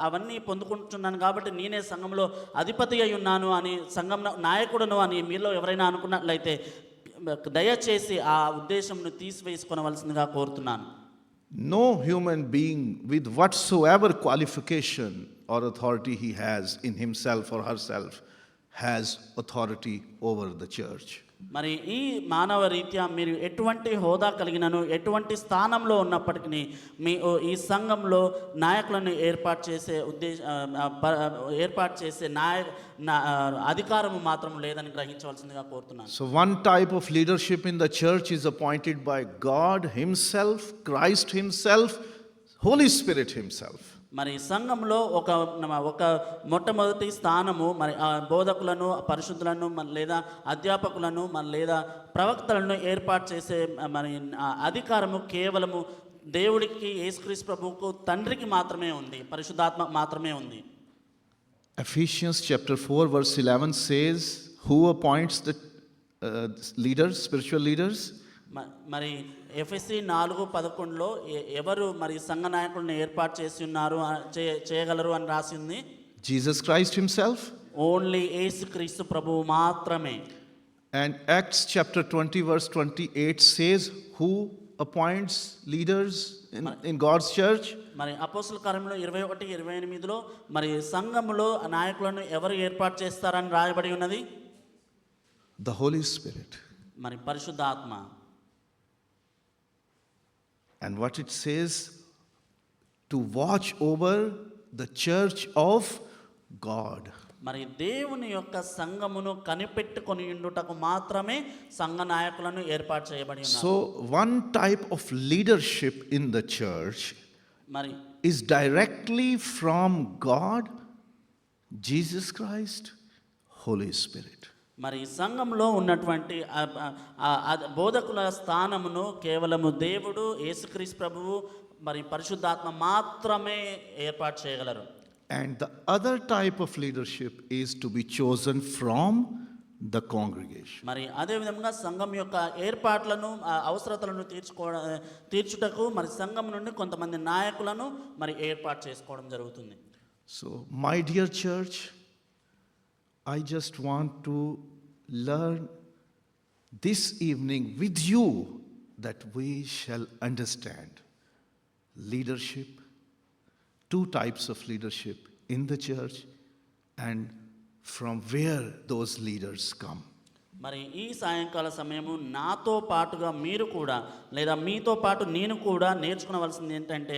అవన్నీ పొందుకుంటున్నాను కాబట్టి నేనే సంఘంలో అధిపతి అయి ఉన్నాను అని, సంఘం నాయకుడును అని మీలో ఎవరైనా అనుకున్నట్లయితే దయచేసి ఆ ఉద్దేశంను తీసివేసుకోవలసిందిగా కోరుతున్నాను. No human being with whatsoever qualification or authority he has in himself or herself has authority over the church. మరి ఈ మానవ రీత్యా మీరు ఎటువంటి హోదా కలిగినను, ఎటువంటి స్థానంలో ఉన్నప్పటికీ ఈ సంఘంలో నాయకులను ఏర్పాటు చేసే అధికారము మాత్రం లేదని గ్రహించవలసిందిగా కోరుతున్నాను. So one type of leadership in the church is appointed by God himself, Christ himself, Holy Spirit himself. మరి సంఘంలో ఒక మొట్టమొదటి స్థానము మరి బోధకులను, పరిశుద్ధులను, లేదా అధ్యాపకులను, లేదా ప్రవక్తలను ఏర్పాటు చేసే మరి అధికారము కేవలము దేవుడికి, యేసుక్రీస్తు ప్రభువుకు, తండ్రికి మాత్రమే ఉంది, పరిశుద్ధాత్మ మాత్రమే ఉంది. Ephesians chapter 4 verse 11 says, who appoints the leaders, spiritual leaders? మరి ఎఫెసీ 4:11లో ఎవరు మరి సంఘ నాయకులను ఏర్పాటు చేసి ఉన్నారు, చేయగలరు అని రాసి ఉంది. Jesus Christ himself. ఓన్లీ యేసుక్రీస్తు ప్రభువు మాత్రమే. And Acts chapter 20 verse 28 says, who appoints leaders in God's church? మరి అపోస్తల కార్యములు 21:28లో మరి సంఘములో నాయకులను ఎవరు ఏర్పాటు చేస్తారని రాయబడి ఉన్నది? The Holy Spirit. మరి పరిశుద్ధాత్మ. And what it says, to watch over the church of God. మరి దేవుని యొక్క సంఘమును కనిపెట్టుకొని ఉండుటకు మాత్రమే సంఘ నాయకులను ఏర్పాటు చేయబడి ఉన్నారు. So one type of leadership in the church మరి is directly from God, Jesus Christ, Holy Spirit. మరి సంఘంలో ఉన్నటువంటి బోధకుల స్థానమును కేవలము దేవుడు, యేసుక్రీస్తు ప్రభువు, మరి పరిశుద్ధాత్మ మాత్రమే ఏర్పాటు చేయగలరు. And the other type of leadership is to be chosen from the congregation. మరి అదే విధంగా సంఘం యొక్క ఏర్పాట్లను, అవసరతలను తీర్చుటకు మరి సంఘం నుండి కొంతమంది నాయకులను మరి ఏర్పాటు చేసుకోవడం జరుగుతుంది. So my dear church, I just want to learn this evening with you that we shall understand leadership, two types of leadership in the church, and from where those leaders come. మరి ఈ సాయంకాల సమయము నాతో పాటుగా మీరు కూడా, లేదా మీతో పాటు నేను కూడా నేర్చుకోవలసింది ఏంటంటే,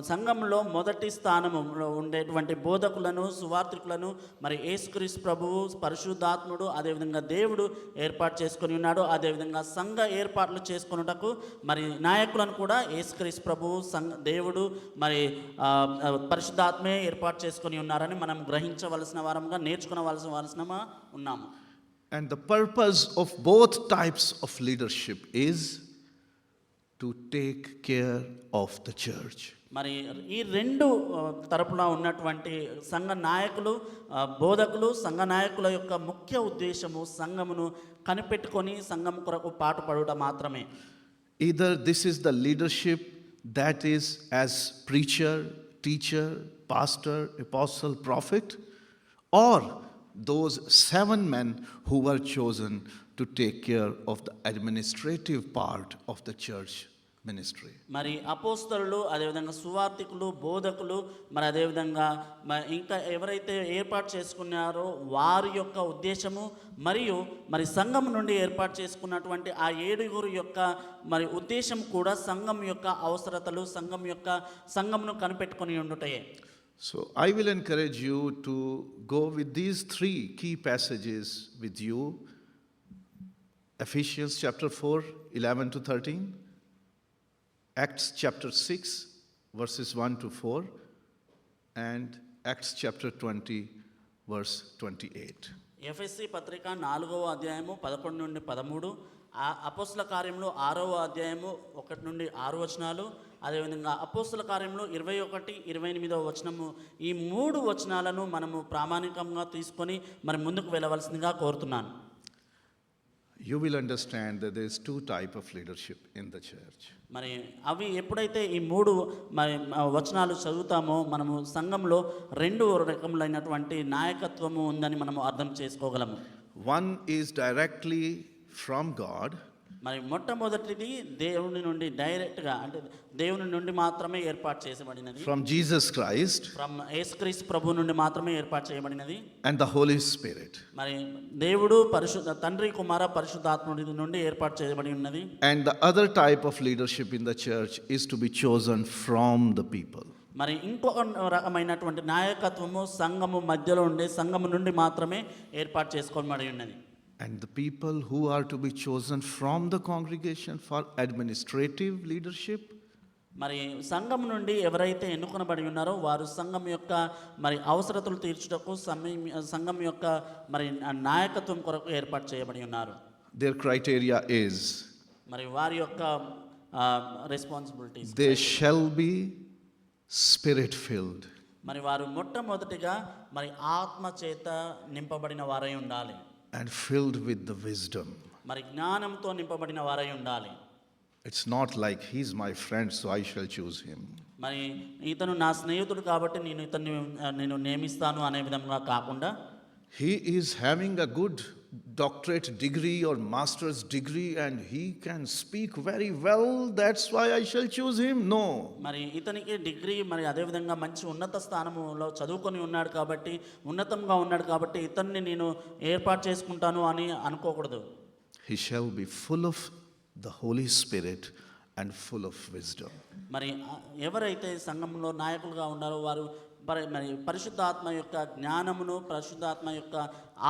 సంఘంలో మొదటి స్థానంలో ఉండేటువంటి బోధకులను, సువార్థికులను మరి యేసుక్రీస్తు ప్రభువు, పరిశుద్ధాత్ముడు, అదేవిధంగా దేవుడు ఏర్పాటు చేసుకొని ఉన్నాడు. అదేవిధంగా సంఘ ఏర్పాట్లు చేసుకొనుటకు మరి నాయకులను కూడా యేసుక్రీస్తు ప్రభువు, దేవుడు, మరి పరిశుద్ధాత్మే ఏర్పాటు చేసుకొని ఉన్నారని మనం గ్రహించవలసిన వారంగా, నేర్చుకోవలసిన ఉన్నాము. And the purpose of both types of leadership is to take care of the church. మరి ఈ రెండు తరపున ఉన్నటువంటి సంఘ నాయకులు, బోధకులు, సంఘ నాయకుల యొక్క ముఖ్య ఉద్దేశము సంఘమును కనిపెట్టుకొని సంఘం కొరకు పాటుపడుట మాత్రమే. Either this is the leadership that is as preacher, teacher, pastor, apostle, prophet, or those 7 men who were chosen to take care of the administrative part of the church ministry. మరి అపోస్తలులు, అదేవిధంగా సువార్థికులు, బోధకులు, మరి అదేవిధంగా ఇంకా ఎవరైతే ఏర్పాటు చేసుకున్నారో వారి యొక్క ఉద్దేశము, మరియు మరి సంఘం నుండి ఏర్పాటు చేసుకున్నటువంటి ఆ 7 యొక్క మరి ఉద్దేశం కూడా సంఘం యొక్క అవసరతలు, సంఘంను కనిపెట్టుకొని ఉండుటయే. So I will encourage you to go with these 3 key passages with you. Ephesians chapter 4, 11 to 13. Acts chapter 6, verses 1 to 4. And Acts chapter 20, verse 28. ఎఫెసీ పత్రిక 4వ అధ్యాయము 11 నుండి 13, అపోస్తల కార్యములు 6వ అధ్యాయము 1 నుండి 6 వచనాలు, అదేవిధంగా అపోస్తుల కార్యంలో 21-28 వచనము, ఈ 3 వచనాలను మనము ప్రామాణికంగా తీసుకొని మరి ముందుకు వెళ్ళవలసిందిగా కోరుతున్నాను. You will understand that there is two type of leadership in the church. మరి అవి ఎప్పుడైతే ఈ 3 మరి వచనాలు చదువుతామో మనము సంఘంలో 2 రకములైనటువంటి నాయకత్వము ఉందని మనము అర్థం చేసుకోగలము. One is directly from God, మరి మొట్టమొదటిది దేవుని నుండి డైరెక్ట్గా, అంటే దేవుని నుండి మాత్రమే ఏర్పాటు చేయబడినది, from Jesus Christ ఫ్రమ్ యేసుక్రీస్తు ప్రభు నుండి మాత్రమే ఏర్పాటు చేయబడినది. and the Holy Spirit. మరి దేవుడు తండ్రి కుమార పరిశుద్ధాత్ముడి నుండి ఏర్పాటు చేయబడి ఉన్నది. And the other type of leadership in the church is to be chosen from the people. మరి ఇంకొక రకమైనటువంటి నాయకత్వము సంఘము మధ్యలో ఉండే సంఘము నుండి మాత్రమే ఏర్పాటు చేసుకోబడి ఉన్నది. And the people who are to be chosen from the congregation for administrative leadership, మరి సంఘం నుండి ఎవరైతే ఎన్నుకొనబడి ఉన్నారో వారు సంఘం యొక్క మరి అవసరతలు తీర్చుటకు సంఘం యొక్క మరి నాయకత్వం కొరకు ఏర్పాటు చేయబడి ఉన్నారు. their criteria is మరి వారి యొక్క responsibilities, they shall be spirit filled, మరి వారు మొట్టమొదటిగా మరి ఆత్మ చేత నింపబడిన వారై ఉండాలి, and filled with the wisdom. మరి జ్ఞానంతో నింపబడిన వారై ఉండాలి. It's not like he's my friend so I shall choose him. మరి ఇతను నా స్నేహితుడు కాబట్టి నేను నియమిస్తాను అనే విధంగా కాకుండా, He is having a good doctorate degree or master's degree and he can speak very well, that's why I shall choose him. No. మరి ఇతనికి డిగ్రీ మరి అదేవిధంగా మంచి ఉన్నత స్థానంలో చదువుకొని ఉన్నాడు కాబట్టి, ఉన్నతంగా ఉన్నాడు కాబట్టి ఇతన్ని నేను ఏర్పాటు చేసుకుంటాను అని అనుకోకూడదు. He shall be full of the Holy Spirit and full of wisdom. మరి ఎవరైతే సంఘంలో నాయకులుగా ఉన్నారో వారు మరి పరిశుద్ధాత్మ యొక్క జ్ఞానమును, పరిశుద్ధాత్మ యొక్క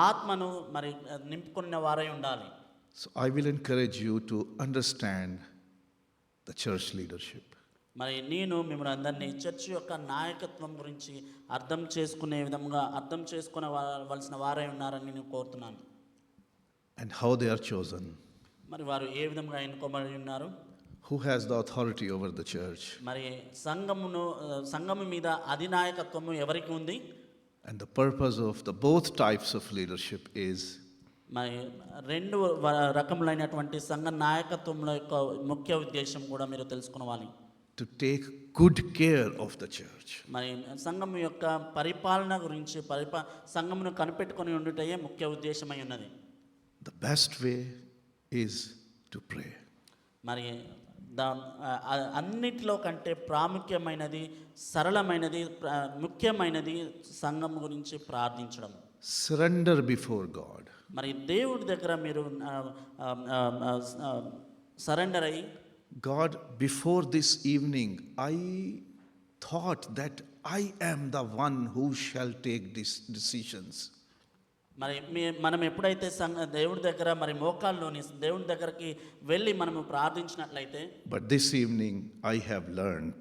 ఆత్మను మరి నింపుకున్న వారై ఉండాలి. So I will encourage you to understand the church leadership. మరి నేను మిమ్మల్ని అందరినీ చర్చ్ యొక్క నాయకత్వం గురించి అర్థం చేసుకునే విధంగా అర్థం చేసుకునవలసిన వారై ఉన్నారని నేను కోరుతున్నాను. And how they are chosen. మరి వారు ఏ విధంగా ఎన్నుకోబడి ఉన్నారు? Who has the authority over the church? మరి సంఘము మీద అధినాయకత్వము ఎవరికి ఉంది? And the purpose of the both types of leadership is మరి 2 రకములైనటువంటి సంఘ నాయకత్వంలో యొక్క ముఖ్య ఉద్దేశం కూడా మీరు తెలుసుకోవాలి. to take good care of the church. మరి సంఘం యొక్క పరిపాలన గురించి సంఘమును కనిపెట్టుకొని ఉండుటయే ముఖ్య ఉద్దేశమై ఉన్నది. The best way is to pray. మరి అన్నిటిలో కంటే ప్రాముఖ్యమైనది, సరళమైనది, ముఖ్యమైనది సంఘం గురించి ప్రార్థించడం. Surrender before God. మరి దేవుడి దగ్గర మీరు సరెండర్ అయ్యి, God, before this evening, I thought that I am the one who shall take these decisions. మరి మనం ఎప్పుడైతే దేవుడి దగ్గర మరి మోకాల్లోని దేవుడి దగ్గరికి వెళ్ళి మనము ప్రార్థించినట్లయితే, But this evening I have learned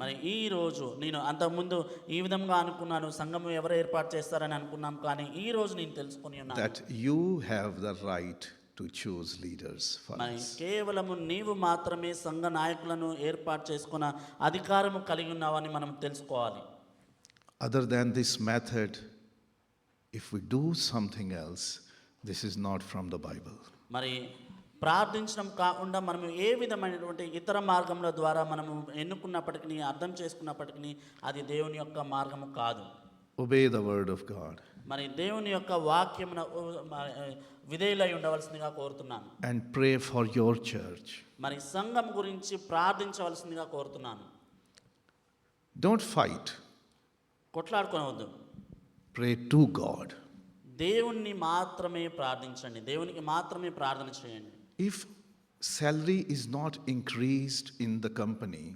మరి ఈ రోజు నేను అంతకుముందు ఈ విధంగా అనుకున్నాను, సంఘము ఎవరు ఏర్పాటు చేస్తారని అనుకున్నాం, కానీ ఈ రోజు నేను తెలుసుకుని ఉన్నాను that you have the right to choose leaders for మరి us. కేవలము నీవు మాత్రమే సంఘ నాయకులను ఏర్పాటు చేసుకున్న అధికారము కలిగి ఉన్నావని మనం తెలుసుకోవాలి. Other than this method, if we do something else, this is not from the Bible. మరి ప్రార్థించడం కాకుండా మనము ఏ విధమైనటువంటి ఇతర మార్గముల ద్వారా మనము ఎన్నుకున్నప్పటికీ, అర్థం చేసుకున్నప్పటికీ అది దేవుని యొక్క మార్గము కాదు. Obey the word of God మరి దేవుని యొక్క వాక్యమున విధేయులై ఉండవలసిందిగా కోరుతున్నాను. and pray for your church. మరి సంఘం గురించి ప్రార్థించవలసిందిగా కోరుతున్నాను. Don't fight. కొట్లాడుకోవద్దు. Pray to God. దేవుణ్ణి మాత్రమే ప్రార్థించండి, దేవునికి మాత్రమే ప్రార్థన చేయండి. If salary is not increased in the company,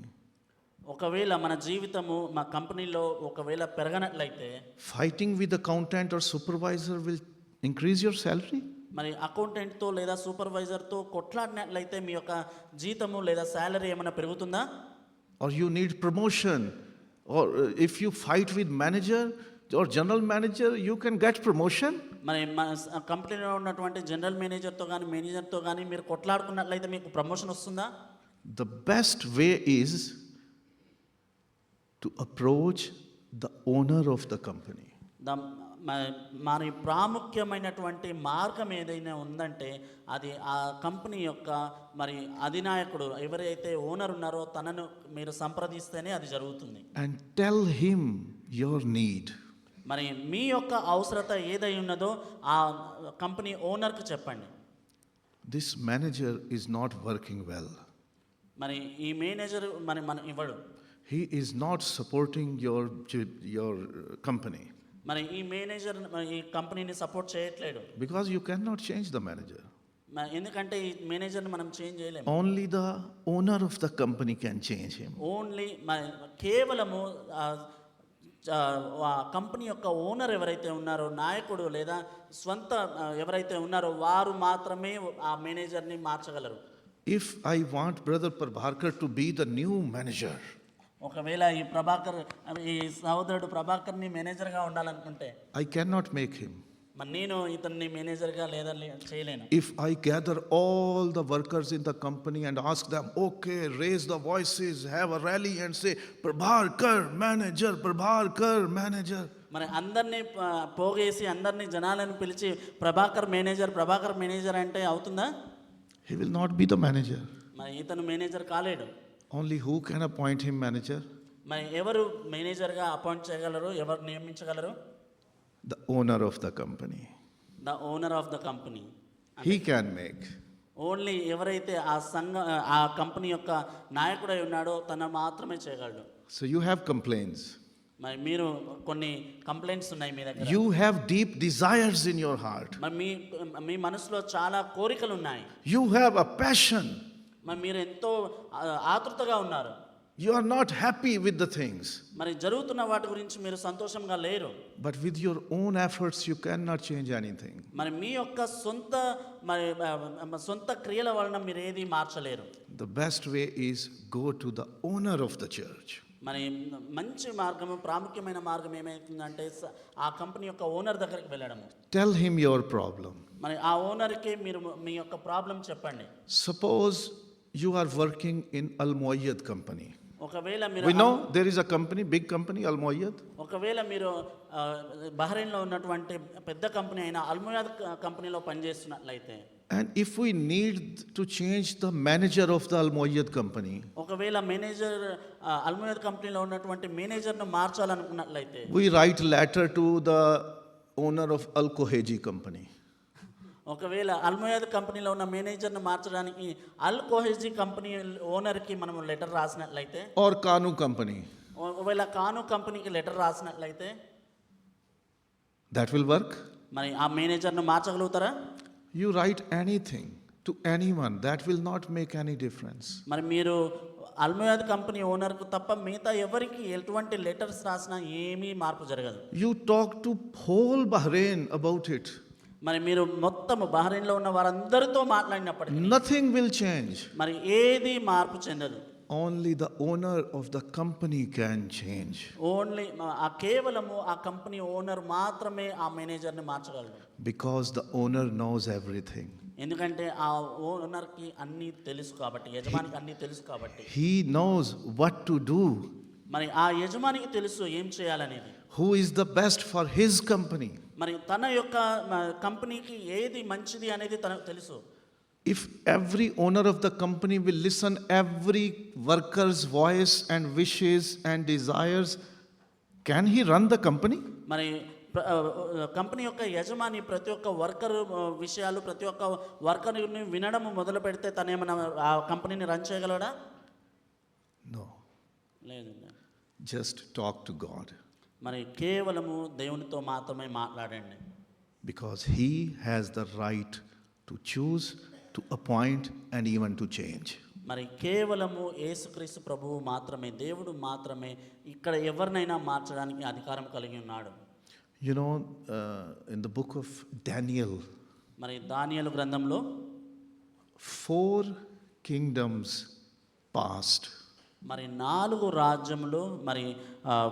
ఒకవేళ మన జీవితము మా కంపెనీలో ఒకవేళ పెరగనట్లయితే, fighting with the accountant or supervisor will increase your salary? మరి అకౌంటెంట్తో లేదా సూపర్వైజర్తో కొట్లాడినట్లయితే మీ యొక్క జీతము లేదా శాలరీ ఏమైనా పెరుగుతుందా? Or you need promotion, or if you fight with manager or general manager, you can get promotion. మరి మన కంపెనీలో ఉన్నటువంటి జనరల్ మేనేజర్తో కానీ మేనేజర్తో కానీ మీరు కొట్లాడుకున్నట్లయితే మీకు ప్రమోషన్ వస్తుందా? the best way is to approach the owner of the company. మరి ప్రాముఖ్యమైనటువంటి మార్గం ఏదైనా ఉందంటే అది ఆ కంపెనీ యొక్క మరి అధినాయకుడు ఎవరైతే ఓనర్ ఉన్నారో తనను మీరు సంప్రదిస్తేనే అది జరుగుతుంది. And tell him your need. మరి మీ యొక్క అవసరత ఏదై ఉన్నదో ఆ కంపెనీ ఓనర్కి చెప్పండి. This manager is not working well. మరి ఈ మేనేజర్ మన ఇవ్వడు. He is not supporting your company. మరి ఈ మేనేజర్ ఈ కంపెనీని support చేయట్లేడు. Because you cannot change the manager. ఎందుకంటే ఈ మేనేజర్ని మనం చేంజ్ చేయలేము. Only the owner of the company can change him. Only కేవలము ఆ కంపెనీ యొక్క ఓనర్ ఎవరైతే ఉన్నారో నాయకుడు లేదా స్వంత ఎవరైతే ఉన్నారో వారు మాత్రమే ఆ మేనేజర్ని మార్చగలరు. If I want Brother Prabhakar to be the new manager, ఒకవేళ ఈ సహోదరుడు ప్రభాకర్ని మేనేజర్గా ఉండాలనుకుంటే I cannot make him. మరి నేను ఇతన్ని మేనేజర్గా లేదా చేయలేను. If I gather all the workers in the company and ask them, okay, raise the voices, have a rally and say, Prabhakar manager, Prabhakar manager. మరి అందరినీ పోగేసి అందరినీ జనాలను పిలిచి ప్రభాకర్ మేనేజర్ అంటే అవుతుందా? He will not be the manager. మరి ఇతను manager కాలేడు. Only who can appoint him manager? మరి ఎవరు మేనేజర్గా అపాయింట్ చేయగలరు, ఎవరు నియమించగలరు? The owner of the company. The owner of the company. He can make. Only ఎవరైతే ఆ కంపెనీ యొక్క నాయకుడై ఉన్నాడో తన మాత్రమే చేయగలడు. So you have complaints. మరి మీరు కొన్ని కంప్లైంట్స్ ఉన్నాయి మీ దగ్గర. You have deep desires in your heart. మరి మీ మనసులో చాలా కోరికలు ఉన్నాయి. You have a passion. మరి మీరు ఎంతో ఆతృతగా ఉన్నారు. You are not happy with the things. మరి జరుగుతున్న వాటి గురించి మీరు సంతోషంగా లేరు. But with your own efforts, you cannot change anything. మరి మీ యొక్క సొంత క్రియల వలన మీరు ఏది మార్చలేరు. The best way is go to the owner of the church. మరి మంచి మార్గము, ప్రాముఖ్యమైన మార్గం ఏమైతుందంటే ఆ కంపెనీ యొక్క ఓనర్ దగ్గరికి వెళ్ళడము. Tell him your problem. మరి ఆ ఓనర్కి మీరు మీ యొక్క ప్రాబ్లం చెప్పండి. Suppose you are working in Al Muayyad company. ఒకవేళ మీరు We know there is a company, big company, Al Muayyad. ఒకవేళ మీరు బహ్రెయిన్లో ఉన్నటువంటి పెద్ద కంపెనీ అయిన అల్ముయాద్ కంపెనీలో పనిచేస్తున్నట్లయితే, And if we need to change the manager of the Al Muayyad company, ఒకవేళ manager అల్ముయాద్ కంపెనీలో ఉన్నటువంటి మేనేజర్ను మార్చాలనుకున్నట్లయితే, we write letter to the owner of Al Koheji company. ఒకవేళ అల్ముయాద్ కంపెనీలో ఉన్న మేనేజర్ను మార్చడానికి అల్ కోహెజీ కంపెనీ ఓనర్కి మనం లెటర్ రాసినట్లయితే, Or Kanu company. ఒకవేళ కాను కంపెనీకి లెటర్ రాసినట్లయితే, That will work. మరి ఆ మేనేజర్ను మార్చగలుగుతారా? You write anything to anyone, that will not make any difference. మరి మీరు అల్ముయాద్ కంపెనీ ఓనర్కు తప్ప మిగతా ఎవరికి ఎటువంటి లెటర్స్ రాసినా ఏమీ మార్పు జరగదు. You talk to whole Bahrain about it. మరి మీరు మొత్తం బహ్రెయిన్లో ఉన్న వారందరితో మాట్లాడినప్పటికీ Nothing will change. మరి ఏది మార్పు చెందదు. Only the owner of the company can change. Only కేవలము ఆ కంపెనీ ఓనర్ మాత్రమే ఆ మేనేజర్ని మార్చగలరు. Because the owner knows everything. ఎందుకంటే ఆ ఓనర్కి అన్నీ తెలుసు కాబట్టి, యజమానికి అన్నీ తెలుసు కాబట్టి. He knows what to do. మరి ఆ యజమానికి తెలుసు ఏం చేయాలనేది. Who is the best for his company. మరి తన యొక్క కంపెనీకి ఏది మంచిది అనేది తనకు తెలుసు. If every owner of the company will listen every worker's voice and wishes and desires, can he run the company? మరి కంపెనీ యొక్క యజమాని ప్రతి ఒక్క వర్కర్ విషయాలు, ప్రతి ఒక్క వర్కర్ని వినడం మొదలు పెడితే తను ఏమైనా ఆ కంపెనీని రన్ చేయగలడా? No. లేదు. Just talk to God. మరి కేవలము దేవునితో మాత్రమే మాట్లాడండి. Because he has the right to choose, to appoint and even to change. మరి కేవలము యేసుక్రీస్తు ప్రభువు మాత్రమే, దేవుడు మాత్రమే ఇక్కడ ఎవరినైనా మార్చడానికి అధికారం కలిగి ఉన్నాడు. You know, in the book of Daniel, మరి దానియేలు గ్రంథంలో 4 kingdoms passed. మరి 4 రాజ్యములు మరి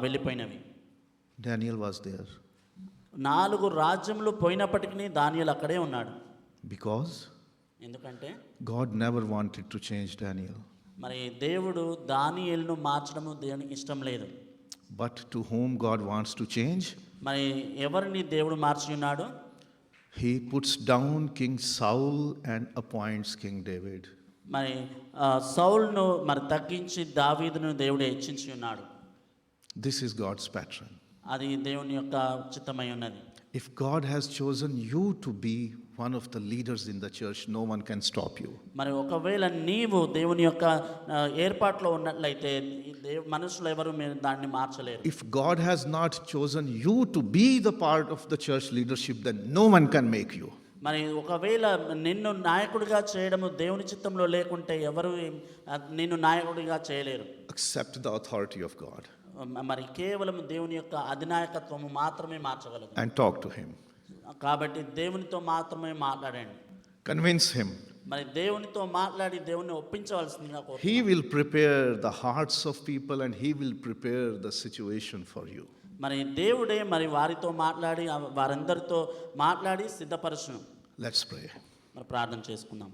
వెళ్ళిపోయినవి. Daniel was there. 4 రాజ్యములు పోయినప్పటికీ దానియేలు అక్కడే ఉన్నాడు. Because ఎందుకంటే God never wanted to change Daniel. మరి దేవుడు దానియేలును మార్చడము దేవునికి ఇష్టం లేదు. But to whom God wants to change? మరి ఎవరిని దేవుడు మార్చి ఉన్నాడు? He puts down King Saul and appoints King David. మరి సౌలును మరి తగ్గించి దావీదును దేవుడు హెచ్చించి ఉన్నాడు. This is God's pattern. అది దేవుని యొక్క చిత్తమై ఉన్నది. If God has chosen you to be one of the leaders in the church, no one can stop you. మరి ఒకవేళ నీవు దేవుని యొక్క ఏర్పాట్లో ఉన్నట్లయితే మనుషులు ఎవరు మీరు దాన్ని మార్చలేరు. If God has not chosen you to be the part of the church leadership, then no one can make you. మరి ఒకవేళ నిన్ను నాయకుడిగా చేయడము దేవుని చిత్తంలో లేకుంటే ఎవరు నిన్ను నాయకుడిగా చేయలేరు. Accept the authority of God మరి కేవలం దేవుని యొక్క అధినాయకత్వము మాత్రమే మార్చగలదు. and talk to him. కాబట్టి దేవునితో మాత్రమే మాట్లాడండి. Convince him. మరి దేవునితో మాట్లాడి దేవుని ఒప్పించవలసిందిగా కోరుతున్నాను. He will prepare the hearts of people and he will prepare the situation for you. మరి దేవుడే మరి వారితో మాట్లాడి వారందరితో మాట్లాడి సిద్ధపరచును. Let's pray. మరి ప్రార్థన చేసుకుందాం.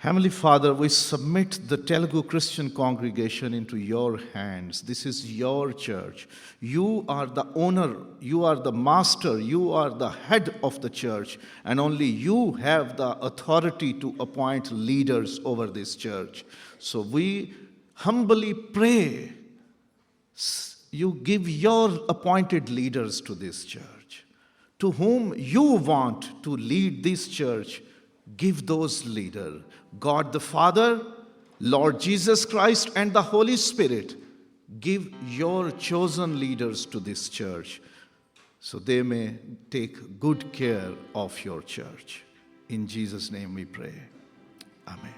Heavenly Father, we submit the Telugu Christian congregation into your hands. This is your church. You are the owner, you are the master, you are the head of the church, and only you have the authority to appoint leaders over this church. So we humbly pray, you give your appointed leaders to this church. To whom you want to lead this church, give those leaders. God the Father, Lord Jesus Christ, and the Holy Spirit, give your chosen leaders to this church so they may take good care of your church. In Jesus' name we pray. Amen.